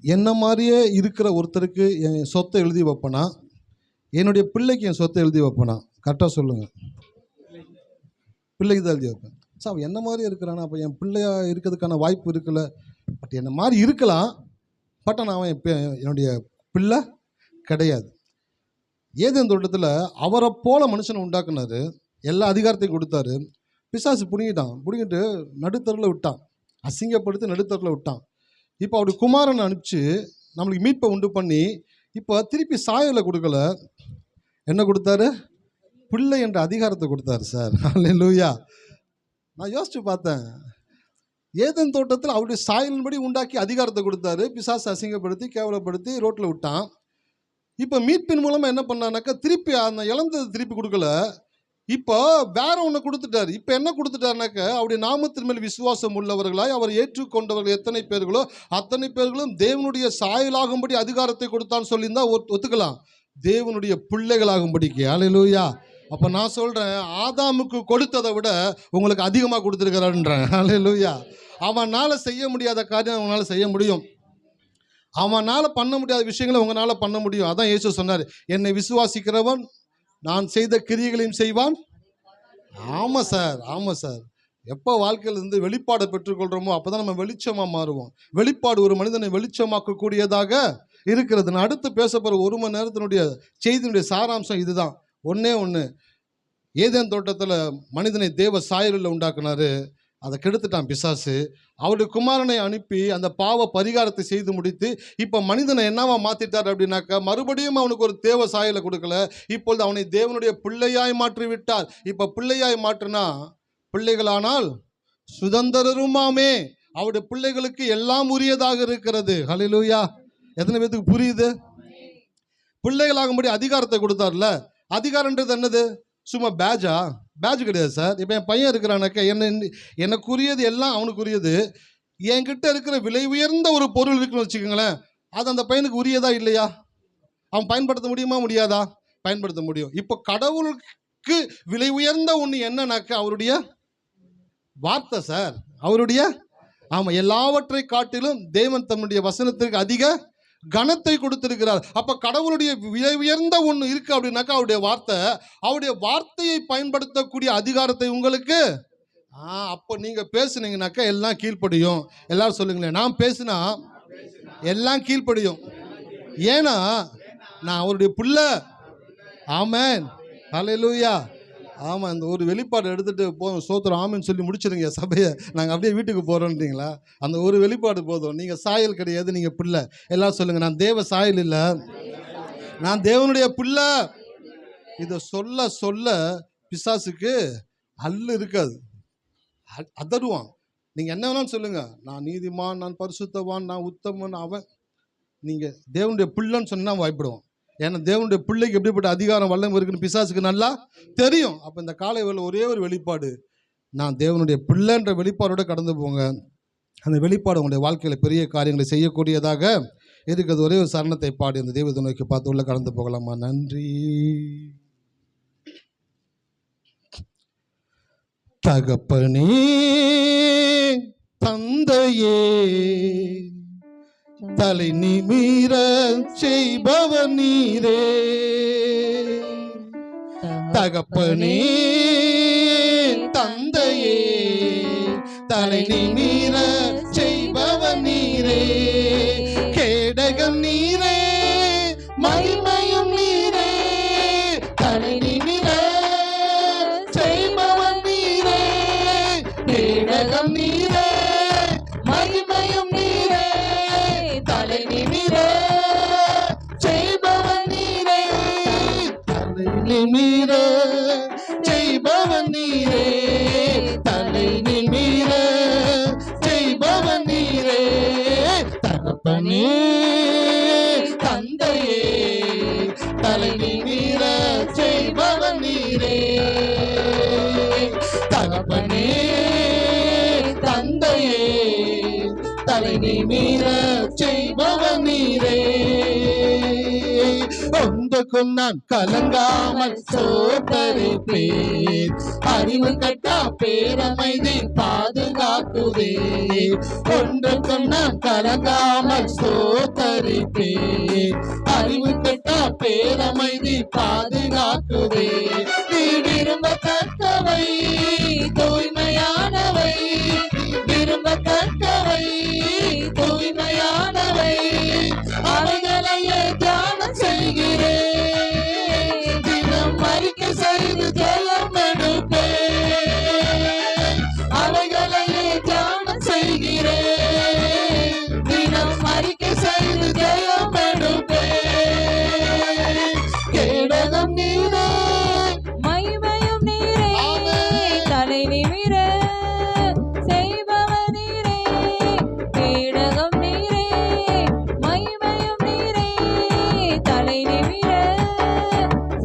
என்ன மாதிரியே இருக்கிற ஒருத்தருக்கு என் சொத்தை எழுதி வைப்பேனா, என்னுடைய பிள்ளைக்கு என் சொத்தை எழுதி வைப்பேனா? கரெக்டாக சொல்லுங்கள். பிள்ளைக்கு தான் எழுதி வைப்பேன். சார் அவன் என்ன மாதிரி இருக்கிறானா, அப்போ என் பிள்ளையா இருக்கிறதுக்கான வாய்ப்பு இருக்குல்ல. பட் என்ன மாதிரி இருக்கலாம், பட் ஆனால் அவன் என்னுடைய பிள்ளை கிடையாது. ஏதேன் தோட்டத்தில் அவரை போல மனுஷனை உண்டாக்குனாரு, எல்லா அதிகாரத்தையும் கொடுத்தாரு. பிசாசு பிடுங்கிட்டு நடுத்தரில் விட்டான், அசிங்கப்படுத்தி நடுத்தரில் விட்டான். இப்போ அவருடைய குமாரனை அனுப்பிச்சு நம்மளுக்கு மீட்பை உண்டு பண்ணி இப்போ திருப்பி சாயலை கொடுக்கல, என்ன கொடுத்தாரு? பிள்ளை என்ற அதிகாரத்தை கொடுத்தாரு சார். அல்லேலூயா. நான் யோசிச்சு பார்த்தேன், ஏதேன் தோட்டத்தில் அவருடைய சாயலின்படி உண்டாக்கி அதிகாரத்தை கொடுத்தாரு. பிசாசு அசிங்கப்படுத்தி கேவலப்படுத்தி ரோட்டில் விட்டான். இப்போ மீட்பின் மூலமாக என்ன பண்ணானாக்கா, திருப்பி அந்த இழந்தது திருப்பி கொடுக்கல, இப்போ வேற ஒன்று கொடுத்துட்டாரு. இப்போ என்ன கொடுத்துட்டாருனாக்க, அவருடைய நாமத்தின் மேல் விசுவாசம் உள்ளவர்களாய் அவர் ஏற்றுக்கொண்டவர்கள் எத்தனை பேர்களோ அத்தனை பேர்களும் தேவனுடைய சாயலாகும்படி அதிகாரத்தை கொடுத்தான்னு சொல்லியிருந்தா ஒத்துக்கலாம். தேவனுடைய பிள்ளைகளாகும்படிக்கு. அல்லேலூயா. அப்போ நான் சொல்கிறேன், ஆதாமுக்கு கொடுத்ததை விட உங்களுக்கு அதிகமாக கொடுத்துருக்கிறான்றேன். அல்லேலூயா. அவனால் செய்ய முடியாத காரியம் அவனால் செய்ய முடியும். அவனால் பண்ண முடியாத விஷயங்களை உங்களால் பண்ண முடியும். அதான் இயேசு சொன்னார், என்னை விசுவாசிக்கிறவன் நான் செய்த கிரியைகளையும் செய்வான். ஆமாம் சார், ஆமாம் சார். எப்போ வாழ்க்கையில் இருந்து வெளிப்பாடை பெற்றுக்கொள்கிறோமோ அப்போ தான் நம்ம வெளிச்சமாக மாறுவோம். வெளிப்பாடு ஒரு மனிதனை வெளிச்சமாக்கக்கூடியதாக இருக்கிறது. நான் அடுத்து பேச போகிற 1 மணி நேரத்தினுடைய செய்தியினுடைய சாராம்சம் இதுதான். ஒன்றே ஒன்று, ஏதேன் தோட்டத்தில் மனிதனை தேவ சாயலில் உண்டாக்குனாரு, அதை கெடுத்துட்டான் பிசாசு. அவருடைய குமாரனை அனுப்பி அந்த பாவ பரிகாரத்தை செய்து முடித்து இப்போ மனிதனை என்னவா மாற்றிட்டார் அப்படின்னாக்கா, மறுபடியும் அவனுக்கு ஒரு தேவ சாயலை கொடுக்கல, இப்பொழுது அவனை தேவனுடைய பிள்ளையாய் மாற்றி விட்டார். இப்போ பிள்ளையாய் மாற்றினா பிள்ளைகளானால் சுதந்திரருமாமே. அவருடைய பிள்ளைகளுக்கு எல்லாம் உரியதாக இருக்கிறது. ஹல்லேலூயா. எத்தனை பேத்துக்கு புரியுது? பிள்ளைகளாகும்படி அதிகாரத்தை கொடுத்தார்ல. அதிகாரன்றது என்னது? சும்மா பேட்ச் கிடையாது சார். இப்போ என் பையன் இருக்கிறானாக்க, எனக்குரியது எல்லாம் அவனுக்குரியது. என்கிட்ட இருக்கிற விலை உயர்ந்த ஒரு பொருள் இருக்குன்னு வச்சுக்கோங்களேன், அது அந்த பையனுக்கு உரியதா இல்லையா? அவன் பயன்படுத்த முடியுமா? முடியாதா? பயன்படுத்த முடியும். இப்போ கடவுளுக்கு விலை உயர்ந்த ஒன்று என்னன்னாக்க அவருடைய வார்த்தை சார். அவருடைய எல்லாவற்றை காட்டிலும் தேவன் தன்னுடைய வசனத்திற்கு அதிக கனத்தை கொடுத்திருக்கிறார். அப்ப கடவுளுடைய விலை உயர்ந்த ஒன்று இருக்கு அப்படின்னாக்கா அவருடைய வார்த்தை. அவருடைய வார்த்தையை பயன்படுத்தக்கூடிய அதிகாரத்தை உங்களுக்கு அப்போ நீங்க பேசுனீங்கன்னாக்கா எல்லாம் கீழ்ப்படியும். எல்லாரும் சொல்லுங்களேன், நான் பேசினா எல்லாம் கீழ்ப்படியும். ஏன்னா நான் அவருடைய பிள்ளை. ஆமென். ஹல்லேலூயா. ஆமாம், இந்த ஒரு வெளிப்பாடு எடுத்துகிட்டு போதும். சோத்திரம் ஆமென்னு சொல்லி முடிச்சிருங்க சபையை. நாங்கள் அப்படியே வீட்டுக்கு போகிறோன்றீங்களா? அந்த ஒரு வெளிப்பாடு போதும். நீங்கள் சாயல் கிடையாது, நீங்கள் பிள்ளை. எல்லாம் சொல்லுங்கள், நான் தேவ சாயல் இல்லை, நான் தேவனுடைய பிள்ளை. இதை சொல்ல சொல்ல பிசாசுக்கு அல்லு இருக்காது, அதருவான். நீங்கள் என்ன வேணாலும் சொல்லுங்கள், நான் நீதிமான், நான் பரிசுத்தவான், நான் உத்தமன். அவன் நீங்கள் தேவனுடைய பிள்ளைன்னு சொன்னால் பயப்படுவான். ஏன்னா தேவனுடைய பிள்ளைக்கு எப்படிப்பட்ட அதிகாரம் வல்லமை இருக்குன்னு பிசாசுக்கு நல்லா தெரியும். அப்போ இந்த காலை வேளை ஒரே ஒரு வெளிப்பாடு, நான் தேவனுடைய பிள்ளைன்ற வெளிப்பாடோட கடந்து போங்க. அந்த வெளிப்பாடு உங்களுடைய வாழ்க்கையில் பெரிய காரியங்களை செய்யக்கூடியதாக இருக்கிறது. ஒரே ஒரு சரணத்தை பாடி அந்த தெய்வத்தை நோக்கி பார்த்து உள்ள கடந்து போகலாமா? நன்றி தகப்பனே, தந்தையே, தலை நிமிர செய்பவர் நீரே. தகப்பனே, தந்தையே, தலை நிமிர செய்பவர் நீரே. கேடகம் நீரே, மகிமையும் நீரே. தலை நிமிர செய்பவர் நீரே. கேடகம் நீரே, மகிமையும் நீரே. தலை நிமிர செய்பவன் நீரே. தலை நிமிர செய்பவன் நீரே. தலை நிமிர செய்பவன் நீரே. தகப்பனே, தந்தையே, தலை நிமிர செய்பவன் நீரே. தகப்பனே, தந்தையே, தலை நிமிர செய்பவன் நீரே. ஒன்றுக்கும் நான் கலங்காமல் சோதரிப்பேன். அறிவு கட்டா பேரமைதி பாதுகாக்குதே. ஒன்றுக்கும் நான் கலங்காமல் சோதரிப்பேன். அறிவு கட்டா பேரமைதி பாதுகாக்குதே. நீ விரும்பத்தக்கவை தூய்மையானவை, விரும்பத்தக்கவை தூய்மையானவை, அவைகளையே தியானம் செய்கிறேன். தினம் அறிக்கை செய்து ஜெயம் எடுப்பேன். அவைகளையே தியானம் செய்கிறேன். தினம் அறிக்கை செய்து ஜெயம் எடுப்பேன். கேடகம் நீரே, மகிமையும் நீரே, தலை நிமிர செய்பவர் நீரே. கேடகம் நீரே, மகிமையும் நீரே, தலை நிமிர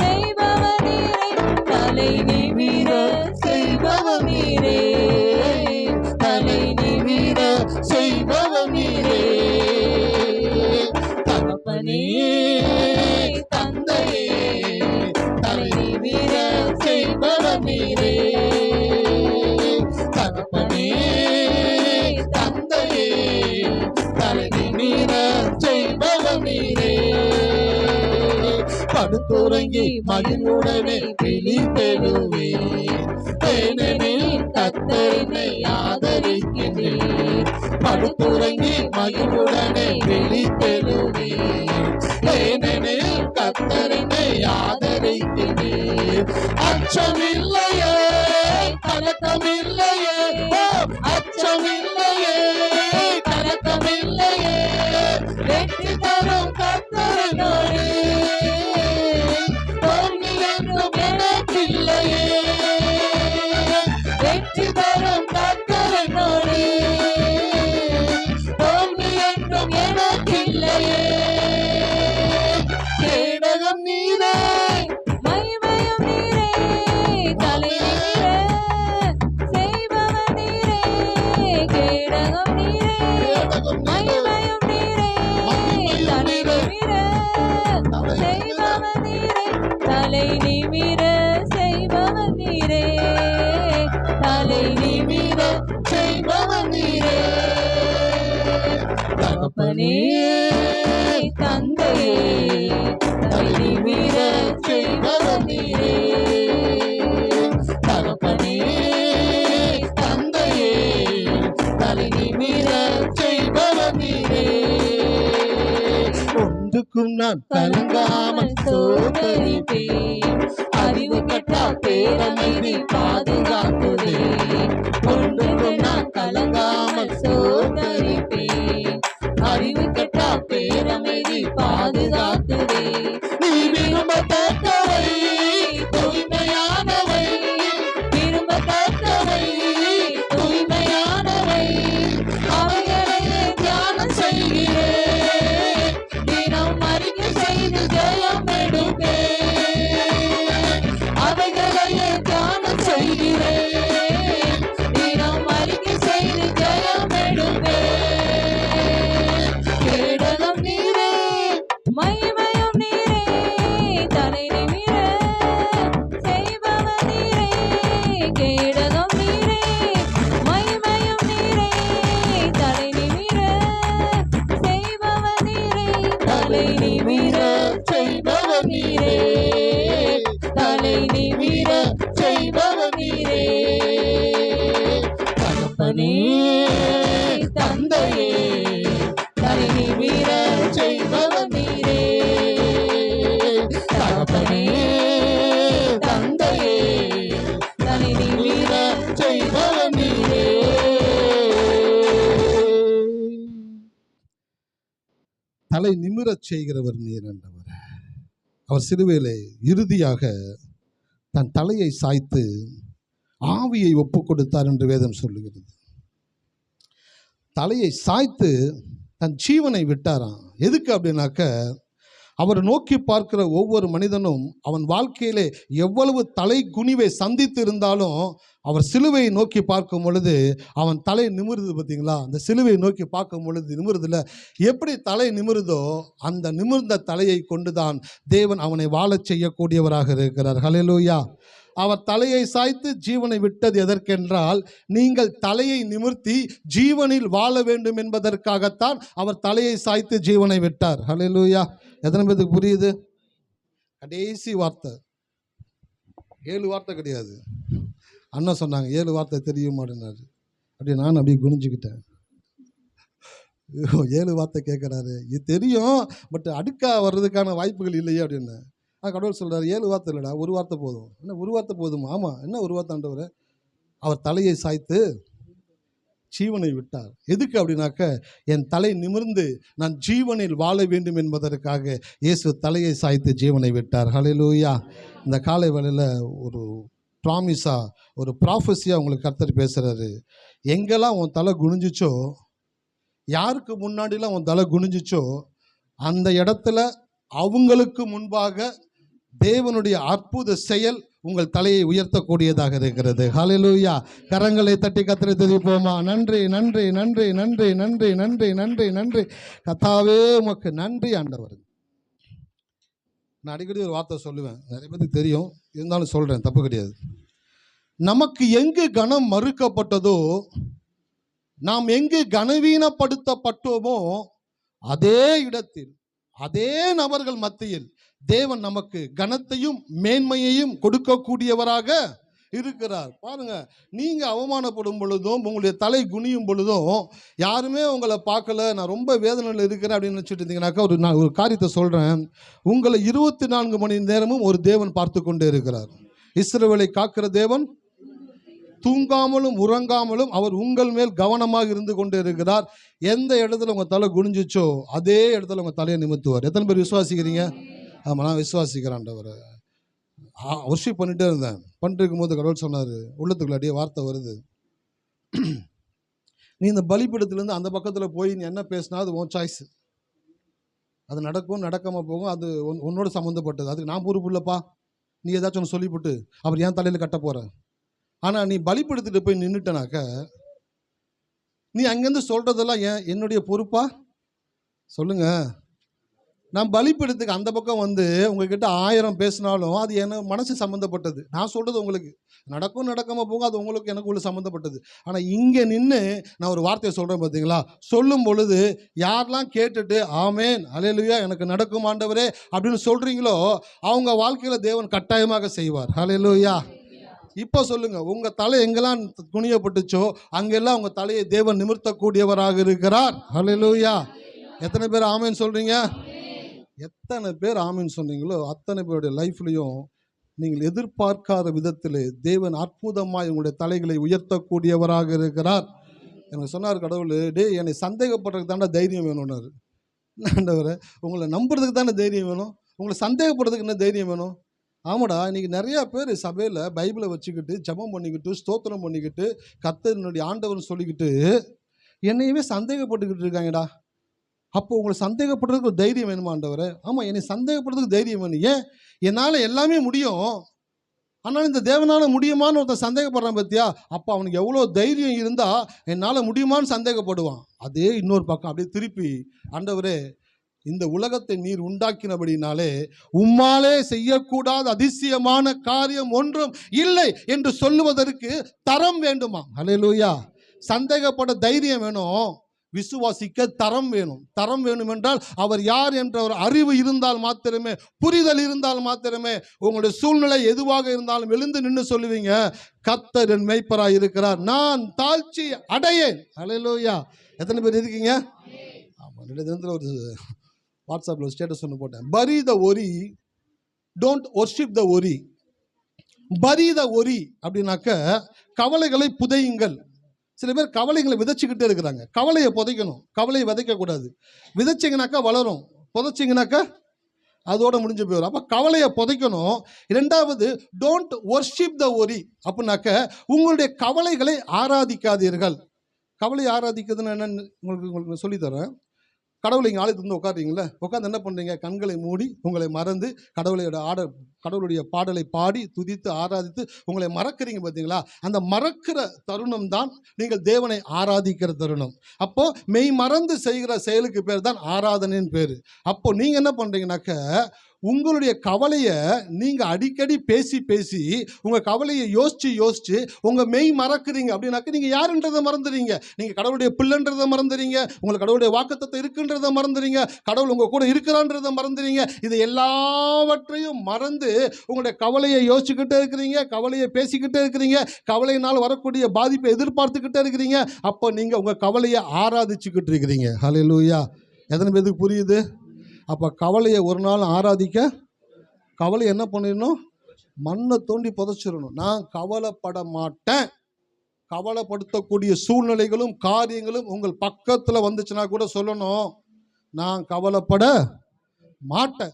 செய்பவர் நீரே. தலை நிமிர செய்பவர் நீரே, தலை நிமிர செய்பவர் நீரே. தகப்பனே தந்தையே, தலை நிமிர செய்பவர் நீரே. தகப்பனே தந்தையே, தலை நிமிர செய்பவர் நீரே. படுத்துறங்கி மகிழ்வுடனே விழித்தெழுவேன். ஏனெனில் கர்த்தரினை ஆதரிக்கின்றேன். படுத்துறங்கி மகிழ்வுடனே விழித்தெழுவேன். ஏனெனில் கர்த்தரினை ஆதரிக்கின்றேன். அச்சமில்லையே, கலக்கமில்லையே, அச்சமில்லையே, கலக்கமில்லையே, வெற்றி தரும் கர்த்தரினோடு தோல்வி என்றும் எனக்கில்லையே. வெற்றி தரும் கர்த்தரினோடு தோல்வி என்றும் எனக்கில்லையே. கேடகம் நீரே, மகிமையும் நீரே, தலை நிமிர செய்பவர் நீரே. கேடகம் நீரே, மகிமையும் நீரே, தலை நிமிர செய்பவர் நீரே. தலை நிமிர செய்பவர் நீரே, தலை நிமிர செய்பவர் நீரே. தகப்பனே தந்தையே, தலை நிமிர செய்பவர் நீரே. தகப்பனே தந்தையே, தலை நிமிர செய்பவர் நீரே. ஒன்றுக்கும் நான் கலங்காமல் சோதரிப்பேன். அறிவு கட்டா பேரமைதி பாதுகாக்குதே. ஒன்றுக்கும் நான் கலங்காமல் சோதரிப்பேன். அறிவு கட்டா பேரமைதி பாதுகாக்குதே. நீ விரும்பத்தக்கவை தூய்மையானவை, விரும்பத்தக்கவை தூய்மையானவை, அவைகளையே தியானம் செய்கிறேன். தினம் அறிக்கை செய்து ஜெயம் எடுப்பேன். அவைகளையே தியானம் செய்கிறேன். தினம் அறிக்கை செய்து ஜெயம் எடுப்பேன். கேடகம் நீரே, மகிமையும் நீரே, தலை நிமிர செய்பவர் நீரே. கேடகம் நீரே, மகிமையும் நீரே, தலை நிமிர செய்பவர் நீரே. தலை நிமிர செய்பவர் நீரே. தலை நிமிர செய்பவர் நீரே. தகப்பனே தந்தையே, தலை நிமிர செய்பவர் நீரே. தகப்பனே தந்தையே, தலை நிமிர செய்பவர் நீரே. தலை நிமிரச் செய்கிறவர் நீர் என்றவர். அவர் சிலுவையிலே இறுதியாக தன் தலையை சாய்த்து ஆவியை ஒப்புக் கொடுத்தார் என்று வேதம் சொல்லுகிறது. தலையை சாய்த்து தன் ஜீவனை விட்டாராம். எதுக்கு அப்படின்னாக்க அவரை நோக்கி பார்க்கிற ஒவ்வொரு மனிதனும் அவன் வாழ்க்கையிலே எவ்வளவு தலை குனிவை சந்தித்து இருந்தாலும் அவர் சிலுவையை நோக்கி பார்க்கும் பொழுது அவன் தலை நிமிருது. பார்த்தீங்களா? அந்த சிலுவையை நோக்கி பார்க்கும் பொழுது நிமிருதுல, எப்படி தலை நிமிருதோ அந்த நிமிர்ந்த தலையை கொண்டுதான் தேவன் அவனை வாழச் செய்யக்கூடியவராக இருக்கிறார். ஹல்லேலூயா. அவர் தலையை சாய்த்து ஜீவனை விட்டது எதற்கென்றால், நீங்கள் தலையை நிமிர்த்தி ஜீவனில் வாழ வேண்டும் என்பதற்காகத்தான் அவர் தலையை சாய்த்து ஜீவனை விட்டார். ஹல்லேலூயா. எத்தனை பேருக்கு புரியுது? கடைசி வார்த்தை 7 வார்த்தை கிடையாது. அண்ணன் சொன்னாங்க 7 வார்த்தை தெரியும் மாட்டேனாரு. அப்படி நான் அப்படியே குனிஞ்சுக்கிட்டேன். 7 வார்த்தை கேட்குறாரு, இது தெரியும், பட் அடுக்கா வர்றதுக்கான வாய்ப்புகள் இல்லையே அப்படின்னு. கடவுள் சொல்கிறார், 7 வார்த்தை இல்லைடா, 1 வார்த்தை போதும். என்ன 1 வார்த்தை போதுமா? ஆமாம், என்ன 1 வார்த்தை ஆண்டவரே? அவர் தலையை சாய்த்து ஜீவனை விட்டார். எதுக்கு அப்படின்னாக்க, என் தலை நிமிர்ந்து நான் ஜீவனில் வாழ வேண்டும் என்பதற்காக இயேசு தலையை சாய்த்து ஜீவனை விட்டார். ஹல்லேலூயா. இந்த காலை வேளையில் ஒரு ப்ராமிஸாக, ஒரு ப்ராஃபஸியாக உங்களுக்கு கர்த்தர் பேசுகிறாரு. எங்கெல்லாம் உன் தலை குனிஞ்சிச்சோ, யாருக்கு முன்னாடிலாம் உன் தலை குனிஞ்சிச்சோ, அந்த இடத்துல அவங்களுக்கு முன்பாக தேவனுடைய அற்புத செயல் உங்கள் தலையை உயர்த்தக்கூடியதாக இருக்கிறது. ஹல்லேலூயா. கரங்களை தட்டி கர்த்தரை துதிப்போமா? நன்றி நன்றி நன்றி நன்றி நன்றி நன்றி நன்றி நன்றி கர்த்தாவே, உமக்கு நன்றி ஆண்டவர். நான் அடிக்கடி ஒரு வார்த்தை சொல்லுவேன், நிறைய பேருக்கு தெரியும், இருந்தாலும் சொல்கிறேன், தப்பு கிடையாது. நமக்கு எங்கு கனம் மறுக்கப்பட்டதோ, நாம் எங்கு கனவீனப்படுத்தப்பட்டோமோ, அதே இடத்தில் அதே நபர்கள் மத்தியில் தேவன் நமக்கு கனத்தையும் மேன்மையையும் கொடுக்கக்கூடியவராக இருக்கிறார். பாருங்க, நீங்க அவமானப்படும் பொழுதும் உங்களுடைய தலை குனியும் பொழுதும் யாருமே உங்களை பார்க்கல, நான் ரொம்ப வேதனையில் இருக்கிறேன் அப்படின்னு நினச்சிட்டு இருந்தீங்கன்னாக்கா, நான் ஒரு காரியத்தை சொல்கிறேன். உங்களை 24 மணி நேரமும் ஒரு தேவன் பார்த்து கொண்டே இருக்கிறார். இஸ்ரவேலை காக்கிற தேவன் தூங்காமலும் உறங்காமலும் அவர் உங்கள் மேல் கவனமாக இருந்து கொண்டே இருக்கிறார். எந்த இடத்துல உங்கள் தலை குனிஞ்சிச்சோ அதே இடத்துல உங்கள் தலையை நிமித்துவார். எத்தனை பேர் விசுவாசிக்கிறீங்க? ஆமாம், நான் விசுவாசிக்கிறேன் ஆண்டவரை. வர்ஷிப் பண்ணிகிட்டே இருந்தேன். பண்ணிட்டு இருக்கும்போது கடவுள் சொன்னார், உள்ளத்துக்குள்ள அப்படியே வார்த்தை வருது, நீ இந்த பலிபீடத்துலேருந்து அந்த பக்கத்தில் போய் நீ என்ன பேசினா அது உன் சாய்ஸ், அது நடக்கும் நடக்காமல் போகும், அது உன்னோட சம்மந்தப்பட்டது, அதுக்கு நான் பொறுப்பு இல்லைப்பா. நீ ஏதாச்சும் ஒன்று சொல்லிவிட்டு அப்புறம் ஏன் தலையில் கட்ட போகிற. ஆனால் நீ பலிபீடத்துட்டு போய் நின்றுட்டனாக்க, நீ அங்கேருந்து சொல்கிறதெல்லாம் என்னுடைய பொறுப்பா? சொல்லுங்க. நான் பலிபீடத்துக்கு அந்த பக்கம் வந்து உங்ககிட்ட 1000 பேசினாலும் அது என்ன மனசு சம்மந்தப்பட்டது. நான் சொல்கிறது உங்களுக்கு நடக்கும் நடக்காமல் போகும், அது உங்களுக்கு எனக்கு உள்ள சம்மந்தப்பட்டது. ஆனால் இங்கே நின்று நான் ஒரு வார்த்தையை சொல்கிறேன் பார்த்தீங்களா, சொல்லும் பொழுது யாரெல்லாம் கேட்டுட்டு ஆமேன் ஹல்லேலூயா எனக்கு நடக்கும் ஆண்டவரே அப்படின்னு சொல்கிறீங்களோ, அவங்க வாழ்க்கையில் தேவன் கட்டாயமாக செய்வார். ஹல்லேலூயா. இப்போ சொல்லுங்க, உங்க தலை எங்கெல்லாம் குனியப்பட்டுச்சோ அங்கெல்லாம் உங்க தலையை தேவன் நிமிர்த்தக்கூடியவராக இருக்கிறார். ஹல்லேலூயா. எத்தனை பேர் ஆமேன் சொல்றீங்க? எத்தனை பேர் ஆமேன் சொன்னீங்களோ அத்தனை பேருடைய லைஃப்லையும் நீங்கள் எதிர்பார்க்காத விதத்திலே தேவன் அற்புதமாய் உங்களுடைய தலைகளை உயர்த்தக்கூடியவராக இருக்கிறார். எனக்கு சொன்னார் கடவுள், டே என்னை சந்தேகப்படுறதுக்கு தானே தைரியம் வேணும்னாரு. ஆண்டவரே, உங்களை நம்புறதுக்கு தானே தைரியம் வேணும், உங்களை சந்தேகப்படுறதுக்கு என்ன தைரியம் வேணும்? ஆமாடா, இன்றைக்கி நிறையா பேர் சபையில் பைபிளை வச்சுக்கிட்டு ஜெபம் பண்ணிக்கிட்டு ஸ்தோத்திரம் பண்ணிக்கிட்டு கர்த்தருடைய ஆண்டவர்னு சொல்லிக்கிட்டு என்னையவே சந்தேகப்பட்டுக்கிட்டு இருக்காங்கடா. அப்போ உங்களை சந்தேகப்படுறதுக்கு ஒரு தைரியம் வேணுமா ஆண்டவரே? ஆமாம், என்னை சந்தேகப்படுறதுக்கு தைரியம் வேணும். ஏன்? என்னால் எல்லாமே முடியும், ஆனால் இந்த தேவனால் முடியுமான்னு ஒருத்தன் சந்தேகப்படுறான் பார்த்தியா, அப்போ அவனுக்கு எவ்வளோ தைரியம் இருந்தால் என்னால் முடியுமான்னு சந்தேகப்படுவான். அதே இன்னொரு பக்கம் அப்படியே திருப்பி, ஆண்டவரே இந்த உலகத்தை நீர் உண்டாக்கினபடினாலே உம்மாலே செய்யக்கூடாத அதிசயமான காரியம் ஒன்றும் இல்லை என்று சொல்லுவதற்கு தரம் வேண்டுமா? ஹல்லேலூயா. சந்தேகப்பட தைரியம் வேணும், விசுவாசிக்க தரம் வேணும். தரம் வேணும் என்றால் அவர் யார் என்ற ஒரு அறிவு இருந்தால் மாத்திரமே, புரிதல் இருந்தால் மாத்திரமே உங்களுடைய சூழ்நிலை எதுவாக இருந்தாலும் எழுந்து நின்று சொல்லுவீங்க, கர்த்தர் என் மேய்ப்பராய் இருக்கிறார், நான் தாழ்ச்சி அடையேன். ஹல்லேலூயா. எத்தனை பேர் இருக்கீங்க? ஆமாம், 2 தினத்தில் ஒரு வாட்ஸ்அப்பில் ஸ்டேட்டஸ் ஒன்று போட்டேன், bury the worry, don't worship the worry. Bury the worry அப்படின்னாக்க கவலைகளை புதையுங்கள். சில பேர் கவலைகளை விதைச்சிக்கிட்டே இருக்கிறாங்க. கவலையை புதைக்கணும், கவலையை விதைக்கக்கூடாது. விதைச்சிங்கனாக்கா வளரும், புதைச்சிங்கனாக்கா அதோட முடிஞ்சு போயிடும். அப்போ கவலையை புதைக்கணும். 2வது, டோன்ட் ஒர்ஷிப் த ஒரி அப்படின்னாக்க உங்களுடைய கவலைகளை ஆராதிக்காதீர்கள். கவலை ஆராதிக்கிறதுன்னு என்னன்னு உங்களுக்கு சொல்லித்தரேன். கடவுளை இங்கே ஆலயத்துக்கு வந்து உட்காருறீங்களே, உட்காந்து என்ன பண்ணுறீங்க? கண்களை மூடி உங்களை மறந்து கடவுளுடைய பாடலை பாடி துதித்து ஆராதித்து உங்களை மறக்கிறீங்க பார்த்தீங்களா? அந்த மறக்கிற தருணம் தான் நீங்கள் தேவனை ஆராதிக்கிற தருணம். அப்போ மெய் மறந்து செய்கிற செயலுக்கு பேர் தான் ஆராதனைன்னு பேர். அப்போ நீங்கள் என்ன பண்ணுறீங்கன்னாக்க, உங்களுடைய கவலையை நீங்கள் அடிக்கடி பேசி பேசி உங்கள் கவலையை யோசித்து உங்கள் மெய் மறக்கிறீங்க. அப்படின்னாக்க நீங்கள் யாருன்றதை மறந்துறீங்க, நீங்கள் கடவுளுடைய பிள்ளைன்றதை மறந்துறீங்க, உங்களுக்கு கடவுளுடைய வாக்குத்தத்தம் இருக்குன்றதை மறந்துறீங்க, கடவுள் உங்கள் கூட இருக்கிறான்றதை மறந்துறீங்க. இது எல்லாவற்றையும் மறந்து உங்களுடைய கவலையை யோசிச்சுக்கிட்டே இருக்கிறீங்க, கவலையை பேசிக்கிட்டே இருக்கிறீங்க, கவலையினால் வரக்கூடிய பாதிப்பை எதிர்பார்த்துக்கிட்டே இருக்கிறீங்க. அப்போ நீங்கள் உங்கள் கவலையை ஆராதிச்சுக்கிட்டு இருக்கிறீங்க. ஹல்லேலூயா. எத்தனை பேருக்கு புரியுது? அப்போ கவலையை ஒரு நாள் ஆராதிக்க, கவலை என்ன பண்ணிடணும்? மண்ணை தோண்டி புதைச்சிடணும். நான் கவலைப்பட மாட்டேன். கவலைப்படுத்தக்கூடிய சூழ்நிலைகளும் காரியங்களும் உங்கள் பக்கத்தில் வந்துச்சுன்னா கூட சொல்லணும், நான் கவலைப்பட மாட்டேன்.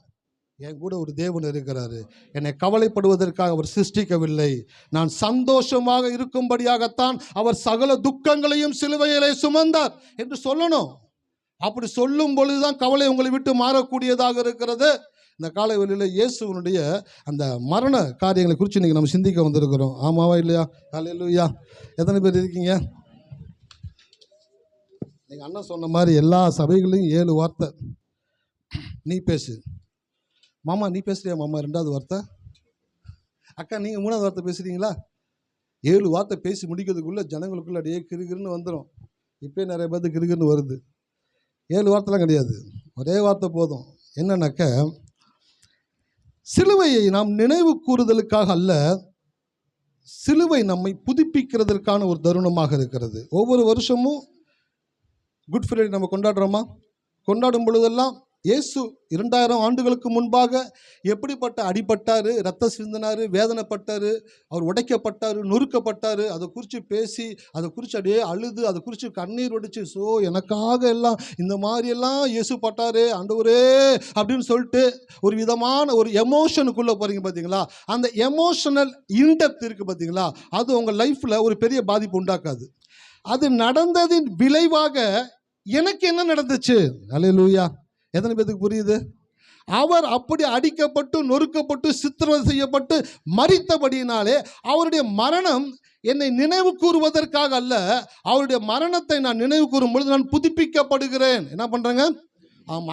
என் கூட ஒரு தேவன் இருக்கிறாரு, என்னை கவலைப்படுவதற்காக அவர் சிருஷ்டிக்கவில்லை, நான் சந்தோஷமாக இருக்கும்படியாகத்தான் அவர் சகல துக்கங்களையும் சிலுவையிலே சுமந்தார் என்று சொல்லணும். அப்படி சொல்லும் பொழுதுதான் கவலை உங்களை விட்டு மாறக்கூடியதாக இருக்கிறது. இந்த காலைவெளியில் இயேசுவனுடைய அந்த மரண காரியங்களை குறித்து இன்றைக்கி நம்ம சிந்திக்க வந்திருக்கிறோம். ஆமாவா இல்லையா? ஹல்லேலூயா. எத்தனை பேர் இருக்கீங்க? நீங்கள் அண்ணன் சொன்ன மாதிரி எல்லா சபைகளையும் 7 வார்த்தை நீ பேசு. மாமா நீ பேசுறியா மாமா? 2வது வார்த்தை. அக்கா நீங்கள் 3வது வார்த்தை பேசுகிறீங்களா? 7 வார்த்தை பேசி முடிக்கிறதுக்குள்ளே ஜனங்களுக்குள்ள அப்படியே கிருகிருன்னு வந்துடும். இப்போ நிறைய பேர்த்து கிருகிருன்னு வருது. 7 வார்த்தைலாம் கிடையாது, ஒரே வார்த்தை போதும். என்னன்னாக்க, சிலுவையை நாம் நினைவு கூறுதலுக்காக அல்ல, சிலுவை நம்மை புதுப்பிக்கிறதற்கான ஒரு தருணமாக இருக்கிறது. ஒவ்வொரு வருஷமும் குட் ஃப்ரைடே நம்ம கொண்டாடுறோமா? கொண்டாடும் பொழுதெல்லாம் இயேசு 2000 ஆண்டுகளுக்கு முன்பாக எப்படிப்பட்ட அடிபட்டார், ரத்தம் சிந்தினார், வேதனைப்பட்டார், அவர் உடைக்கப்பட்டார், நொறுக்கப்பட்டார், அதை குறித்து பேசி அதை குறித்து அப்படியே அழுது அதை குறித்து கண்ணீர் வடிச்சு, எனக்காக எல்லாம் இந்த மாதிரியெல்லாம் இயேசு பட்டார் ஆண்டவரே அப்படின்னு சொல்லிட்டு ஒரு விதமான ஒரு எமோஷனுக்குள்ளே போகிறீங்க பார்த்தீங்களா? அந்த எமோஷனல் இன்டெப்த் இருக்குது பார்த்தீங்களா? அது உங்கள் லைஃப்பில் ஒரு பெரிய பாதிப்பு உண்டாக்காது. அது நடந்ததின் விளைவாக எனக்கு என்ன நடந்துச்சு? ஹல்லேலூயா. எத்தனை பேருக்கு புரியுது? அவர் அப்படி அடிக்கப்பட்டு நொறுக்கப்பட்டு சித்திரவதை செய்யப்பட்டு மரித்தபடியினாலே அவருடைய மரணம் என்னை நினைவு கூறுவதற்காக அல்ல, அவருடைய மரணத்தை நான் நினைவு கூறும் பொழுது நான் புதுப்பிக்கப்படுகிறேன். என்ன பண்ணுறேங்க?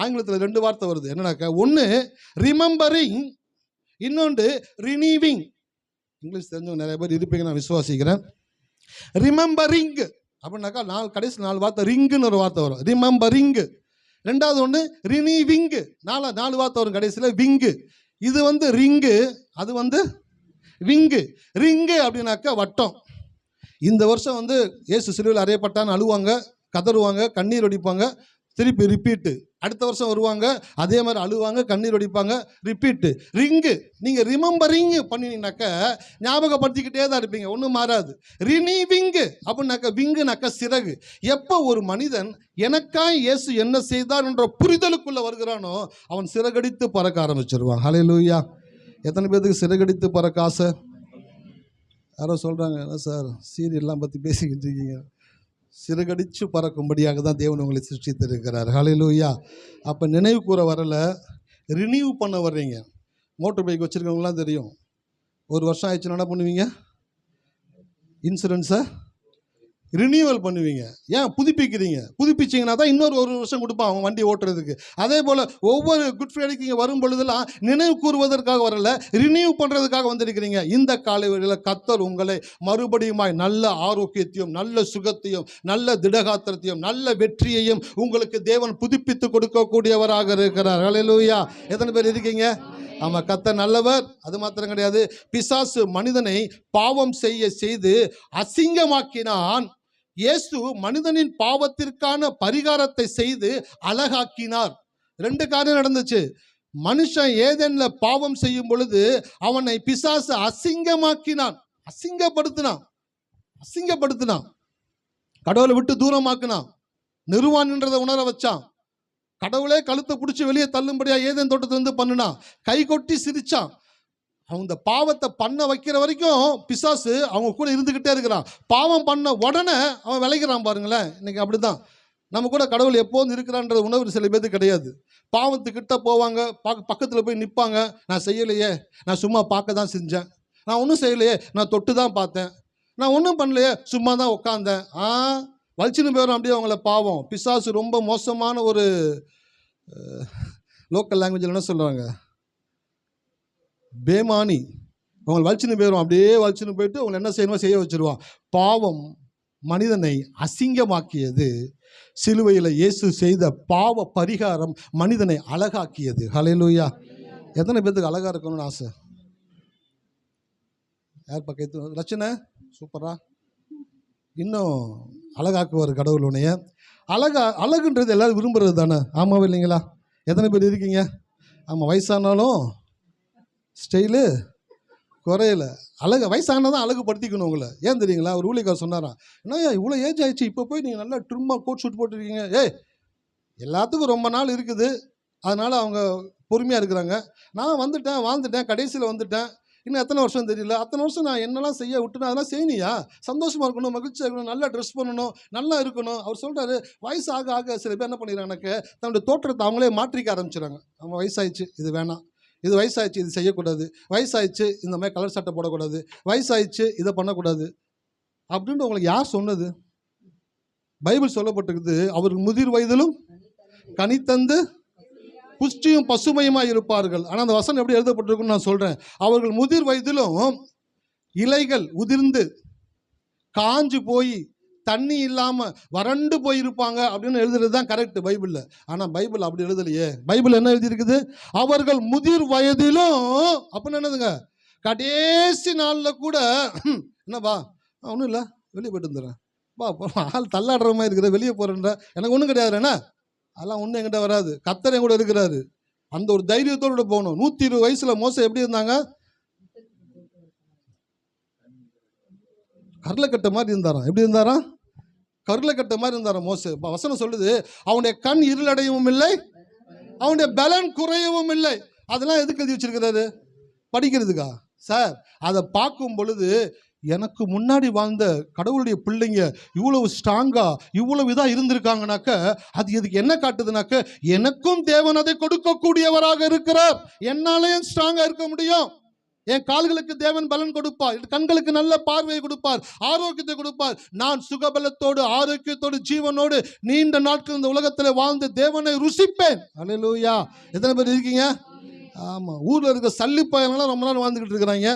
ஆங்கிலத்தில் 2 வார்த்தை வருது. என்னன்னாக்கா, ஒன்று ரிமெம்பரிங், இன்னொன்று ரினீவிங். இங்கிலீஷ் தெரிஞ்சவங்க நிறைய பேர் இருப்பீங்க நான் விசுவாசிக்கிறேன். ரிமெம்பரிங் அப்படின்னாக்கா கடைசி 4 வார்த்தை ரிங்குன்னு ஒரு வார்த்தை வரும். ரிமெம்பரிங். 2வது ஒன்று ரினீவிங்கு. 4 வார்த்தை வரும் கடைசியில் விங்கு. இது ரிங்கு, அது விங்கு. ரிங்கு அப்படின்னாக்கா வட்டம். இந்த வருஷம் இயேசு சிலுவையில் அறையப்பட்டான்னு அழுவாங்க, கதறுவாங்க, கண்ணீர் வடிப்பாங்க, திருப்பி ரிப்பீட்டு. அடுத்த வருஷம் வருவாங்க, அதே மாதிரி அழுவாங்க, கண்ணீர் வடிப்பாங்க, ரிப்பீட்டு. ரிங்கு. நீங்கள் ரிமெம்பரிங் பண்ணினீங்கனாக்கா ஞாபகப்படுத்திக்கிட்டே தான் இருப்பீங்க, ஒன்றும் மாறாது. ரினீவிங்கு அப்படின்னாக்கா, விங்குனாக்கா சிறகு. எப்போ ஒரு மனிதன் எனக்காய் இயேசு என்ன செய்தார் என்ற புரிதலுக்குள்ளே வருகிறானோ அவன் சிறகடித்து பறக்க ஆரம்பிச்சிருவான். ஹல்லேலூயா. எத்தனை பேருக்கு சிறகடித்து பறக்க ஆசை? யாரோ சொல்கிறாங்க, என்ன சார் சீரியல்லாம் பற்றி பேசிக்கிட்டு இருக்கீங்க? சிறகடிச்சு பறக்கும்படியாக தான் தேவன் உங்களை சிருஷ்டித்திருக்கிறார். ஹல்லேலூயா. அப்போ நினைவு கூற வரல, ரினியூ பண்ண வர்றீங்க. மோட்டர் பைக் வச்சுருக்கவங்களாம் தெரியும், 1 வருஷம் ஆயிடுச்சுன்னா என்ன பண்ணுவீங்க? இன்சூரன்ஸை ரினியூவல் பண்ணுவீங்க. ஏன்? புதுப்பிக்கிறீங்க. புதுப்பிச்சிங்கன்னா தான் இன்னொரு 1 வருஷம் கொடுப்பான் அவன் வண்டி ஓட்டுறதுக்கு. அதே போல் ஒவ்வொரு குட் ஃப்ரைடேக்கு இங்கே வரும் பொழுதெல்லாம் நினைவு கூறுவதற்காக வரல, ரினியூ பண்ணுறதுக்காக வந்திருக்கிறீங்க. இந்த காலைவெளியில் கர்த்தர் உங்களை மறுபடியுமாய் நல்ல ஆரோக்கியத்தையும் நல்ல சுகத்தையும் நல்ல திடகாத்திரத்தையும் நல்ல வெற்றியையும் உங்களுக்கு தேவன் புதுப்பித்து கொடுக்கக்கூடியவராக இருக்கிறார். ஹல்லேலூயா. எத்தனை பேர் இருக்கீங்க? ஆமாம், கர்த்தர் நல்லவர். அது மாத்திரம் கிடையாது, பிசாசு மனிதனை பாவம் செய்து அசிங்கமாக்கினான். இயேசு மனிதனின் பாவத்திற்கான பரிகாரத்தை செய்து அழகாக்கினார். 2 காரியம் நடந்துச்சு. மனுஷன் ஏதேன்ல பாவம் செய்யும் பொழுது அவனை பிசாசு அசிங்கமாக்கினான், அசிங்கப்படுத்தினான், கடவுளை விட்டு தூரமாக்கினான், நிர்வாணின்றதை உணர வச்சான். கடவுளே கழுத்தை பிடிச்சி வெளியே தள்ளும்படியா ஏதேன் தோட்டத்திலிருந்து பண்ணினான். கை கொட்டி சிரிச்சான். அவங்க பாவத்தை பண்ண வைக்கிற வரைக்கும் பிசாசு அவங்க கூட இருந்துக்கிட்டே இருக்கிறான். பாவம் பண்ண உடனே அவன் விளைகிறான். பாருங்களேன், இன்னைக்கு அப்படிதான். நம்ம கூட கடவுள் எப்போதும் இருக்கிறான்ற உணர்வு சில பேருக்கு கிடையாது. பாவத்துக்கிட்ட போவாங்க, பக்கத்தில் போய் நிற்பாங்க. நான் செய்யலையே, நான் சும்மா பார்க்க தான் செஞ்சேன், நான் ஒன்றும் செய்யலையே, நான் தொட்டு தான் பார்த்தேன், நான் ஒன்றும் பண்ணலையே, சும்மா தான் உட்காந்தேன். வலிச்சுன்னு போயிடும் அப்படியே அவங்கள. பாவம், பிசாசு ரொம்ப மோசமான ஒரு லோக்கல் லாங்குவேஜில் என்ன சொல்கிறாங்க, பேமானி. அவங்களை வலிச்சுன்னு போயிடும், அப்படியே வலிச்சுன்னு போயிட்டு அவங்களை என்ன செய்யணுமோ செய்ய வச்சுருவான். பாவம் மனிதனை அசிங்கமாக்கியது, சிலுவையில் இயேசு செய்த பாவ பரிகாரம் மனிதனை அழகாக்கியது. ஹல்லேலூயா. எத்தனை பேருக்கு அழகா இருக்கணும்னு ஆசை? யார் பக்கத்து ரச்சனை சூப்பரா இன்னும் அழகாக்குவார் கடவுள் உன்னைய. அழகுன்றது எல்லாரும் விரும்புறது தானே, ஆமாவும் இல்லைங்களா? எத்தனை பேர் இருக்கீங்க? ஆமாம், வயசானாலும் ஸ்டைலு குறையில. வயசானா தான் அழகுபடுத்திக்கணும் உங்களை. ஏன் தெரியுங்களா? ஒரு ஊழியக்காரர் சொன்னாராம், என்ன இவ்வளோ ஏஜ் ஆயிடுச்சு, இப்போ போய் நீங்கள் நல்லா ட்ரிம்மாக கோட் ஷூட் போட்டுருக்கீங்க. எல்லாத்துக்கும் ரொம்ப நாள் இருக்குது, அதனால் அவங்க பொறுமையாக இருக்கிறாங்க. நான் வந்துட்டேன், வாழ்ந்துட்டேன், கடைசியில் வந்துட்டேன், இன்னும் எத்தனை வருஷம் தெரியல. அத்தனை வருஷம் நான் என்னெல்லாம் செய்ய விட்டுனா அதெல்லாம் செய்யணியா? சந்தோஷமாக இருக்கணும், மகிழ்ச்சியாக இருக்கணும், நல்லா ட்ரெஸ் பண்ணணும், நல்லா இருக்கணும். அவர் சொல்கிறாரு, வயசு ஆக ஆக சில பேர் என்ன பண்ணிடுறாங்க, தன்னுடைய தோற்றத்தை அவங்களே மாற்றிக்க ஆரம்பிச்சிடறாங்க. அவங்க வயசாயிடுச்சு, இது வேணாம், இது வயசாயிடுச்சு, இது செய்யக்கூடாது, வயசாயிடுச்சு, இந்த மாதிரி கலர் சட்டை போடக்கூடாது, வயசாயிடுச்சு, இதை பண்ணக்கூடாது அப்படின்ட்டு உங்களுக்கு யார் சொன்னது? பைபிள் சொல்லப்பட்டிருக்குது, அவருக்கு முதிர் வயதிலும் கனித்தந்து புஷ்டியும் பசுமையுமாய் இருப்பார்கள். ஆனால் அந்த வசனம் எப்படி எழுதப்பட்டிருக்குன்னு நான் சொல்கிறேன். அவர்கள் முதிர் வயதிலும் இலைகள் உதிர்ந்து காஞ்சு போய் தண்ணி இல்லாமல் வறண்டு போயிருப்பாங்க அப்படின்னு எழுதுறது தான் கரெக்ட் பைபிளில். ஆனால் பைபிள் அப்படி எழுதலையே. பைபிள் என்ன எழுதியிருக்குது? அவர்கள் முதிர் வயதிலும் அப்படின்னு என்னதுங்க, கடைசி நாளில் கூட என்னப்பா ஒன்றும் இல்லை, வெளியே போய்ட்டு வந்துடுறேன், ஆள் தள்ளாடுற மாதிரி இருக்கிற, வெளியே போகிறேன்ற, எனக்கு ஒன்றும் கிடையாது, என்ன அதெல்லாம் ஒன்றும் என்கிட்ட வராது, கர்த்தர் கூட இருக்கிறாரு, அந்த ஒரு தைரியத்தோடு போகணும். 120 வயசில் மோசே எப்படி இருந்தாங்க? கருளைக்கட்டை மாதிரி இருந்தாராம். எப்படி இருந்தாராம்? கருளைக்கட்டை மாதிரி இருந்தாராம் மோசே. வசனம் சொல்லுது, அவனுடைய கண் இருளடையவும் இல்லை, அவனுடைய பலன் குறையவும் இல்லை. அதெல்லாம் எதுக்கு எழுதி வச்சிருக்கிறாரு? படிக்கிறதுக்கா சார்? அதை பார்க்கும் பொழுது எனக்கு முன்னாடி வாழ்ந்த கடவுளுடைய பிள்ளைங்க இவ்வளவு ஸ்ட்ராங்கா இவ்வளவு இதாக இருந்திருக்காங்கனாக்க அது எதுக்கு என்ன காட்டுதுனாக்க, எனக்கும் தேவன் அதை கொடுக்கக்கூடியவராக இருக்கிறார், என்னாலேயும் ஸ்ட்ராங்கா இருக்க முடியும். என் கால்களுக்கு தேவன் பலன் கொடுப்பார், கண்களுக்கு நல்ல பார்வையை கொடுப்பார், ஆரோக்கியத்தை கொடுப்பார். நான் சுகபலத்தோடு ஆரோக்கியத்தோடு ஜீவனோடு நீண்ட நாட்கள் இந்த உலகத்தில் வாழ்ந்து தேவனை ருசிப்பேன். அல்லேலூயா. எத்தனை பேர் இருக்கீங்க? ஆமாம், ஊரில் இருக்க சல்லிப்பயங்களாம் ரொம்ப நாள் வாழ்ந்துக்கிட்டு இருக்கிறாங்க.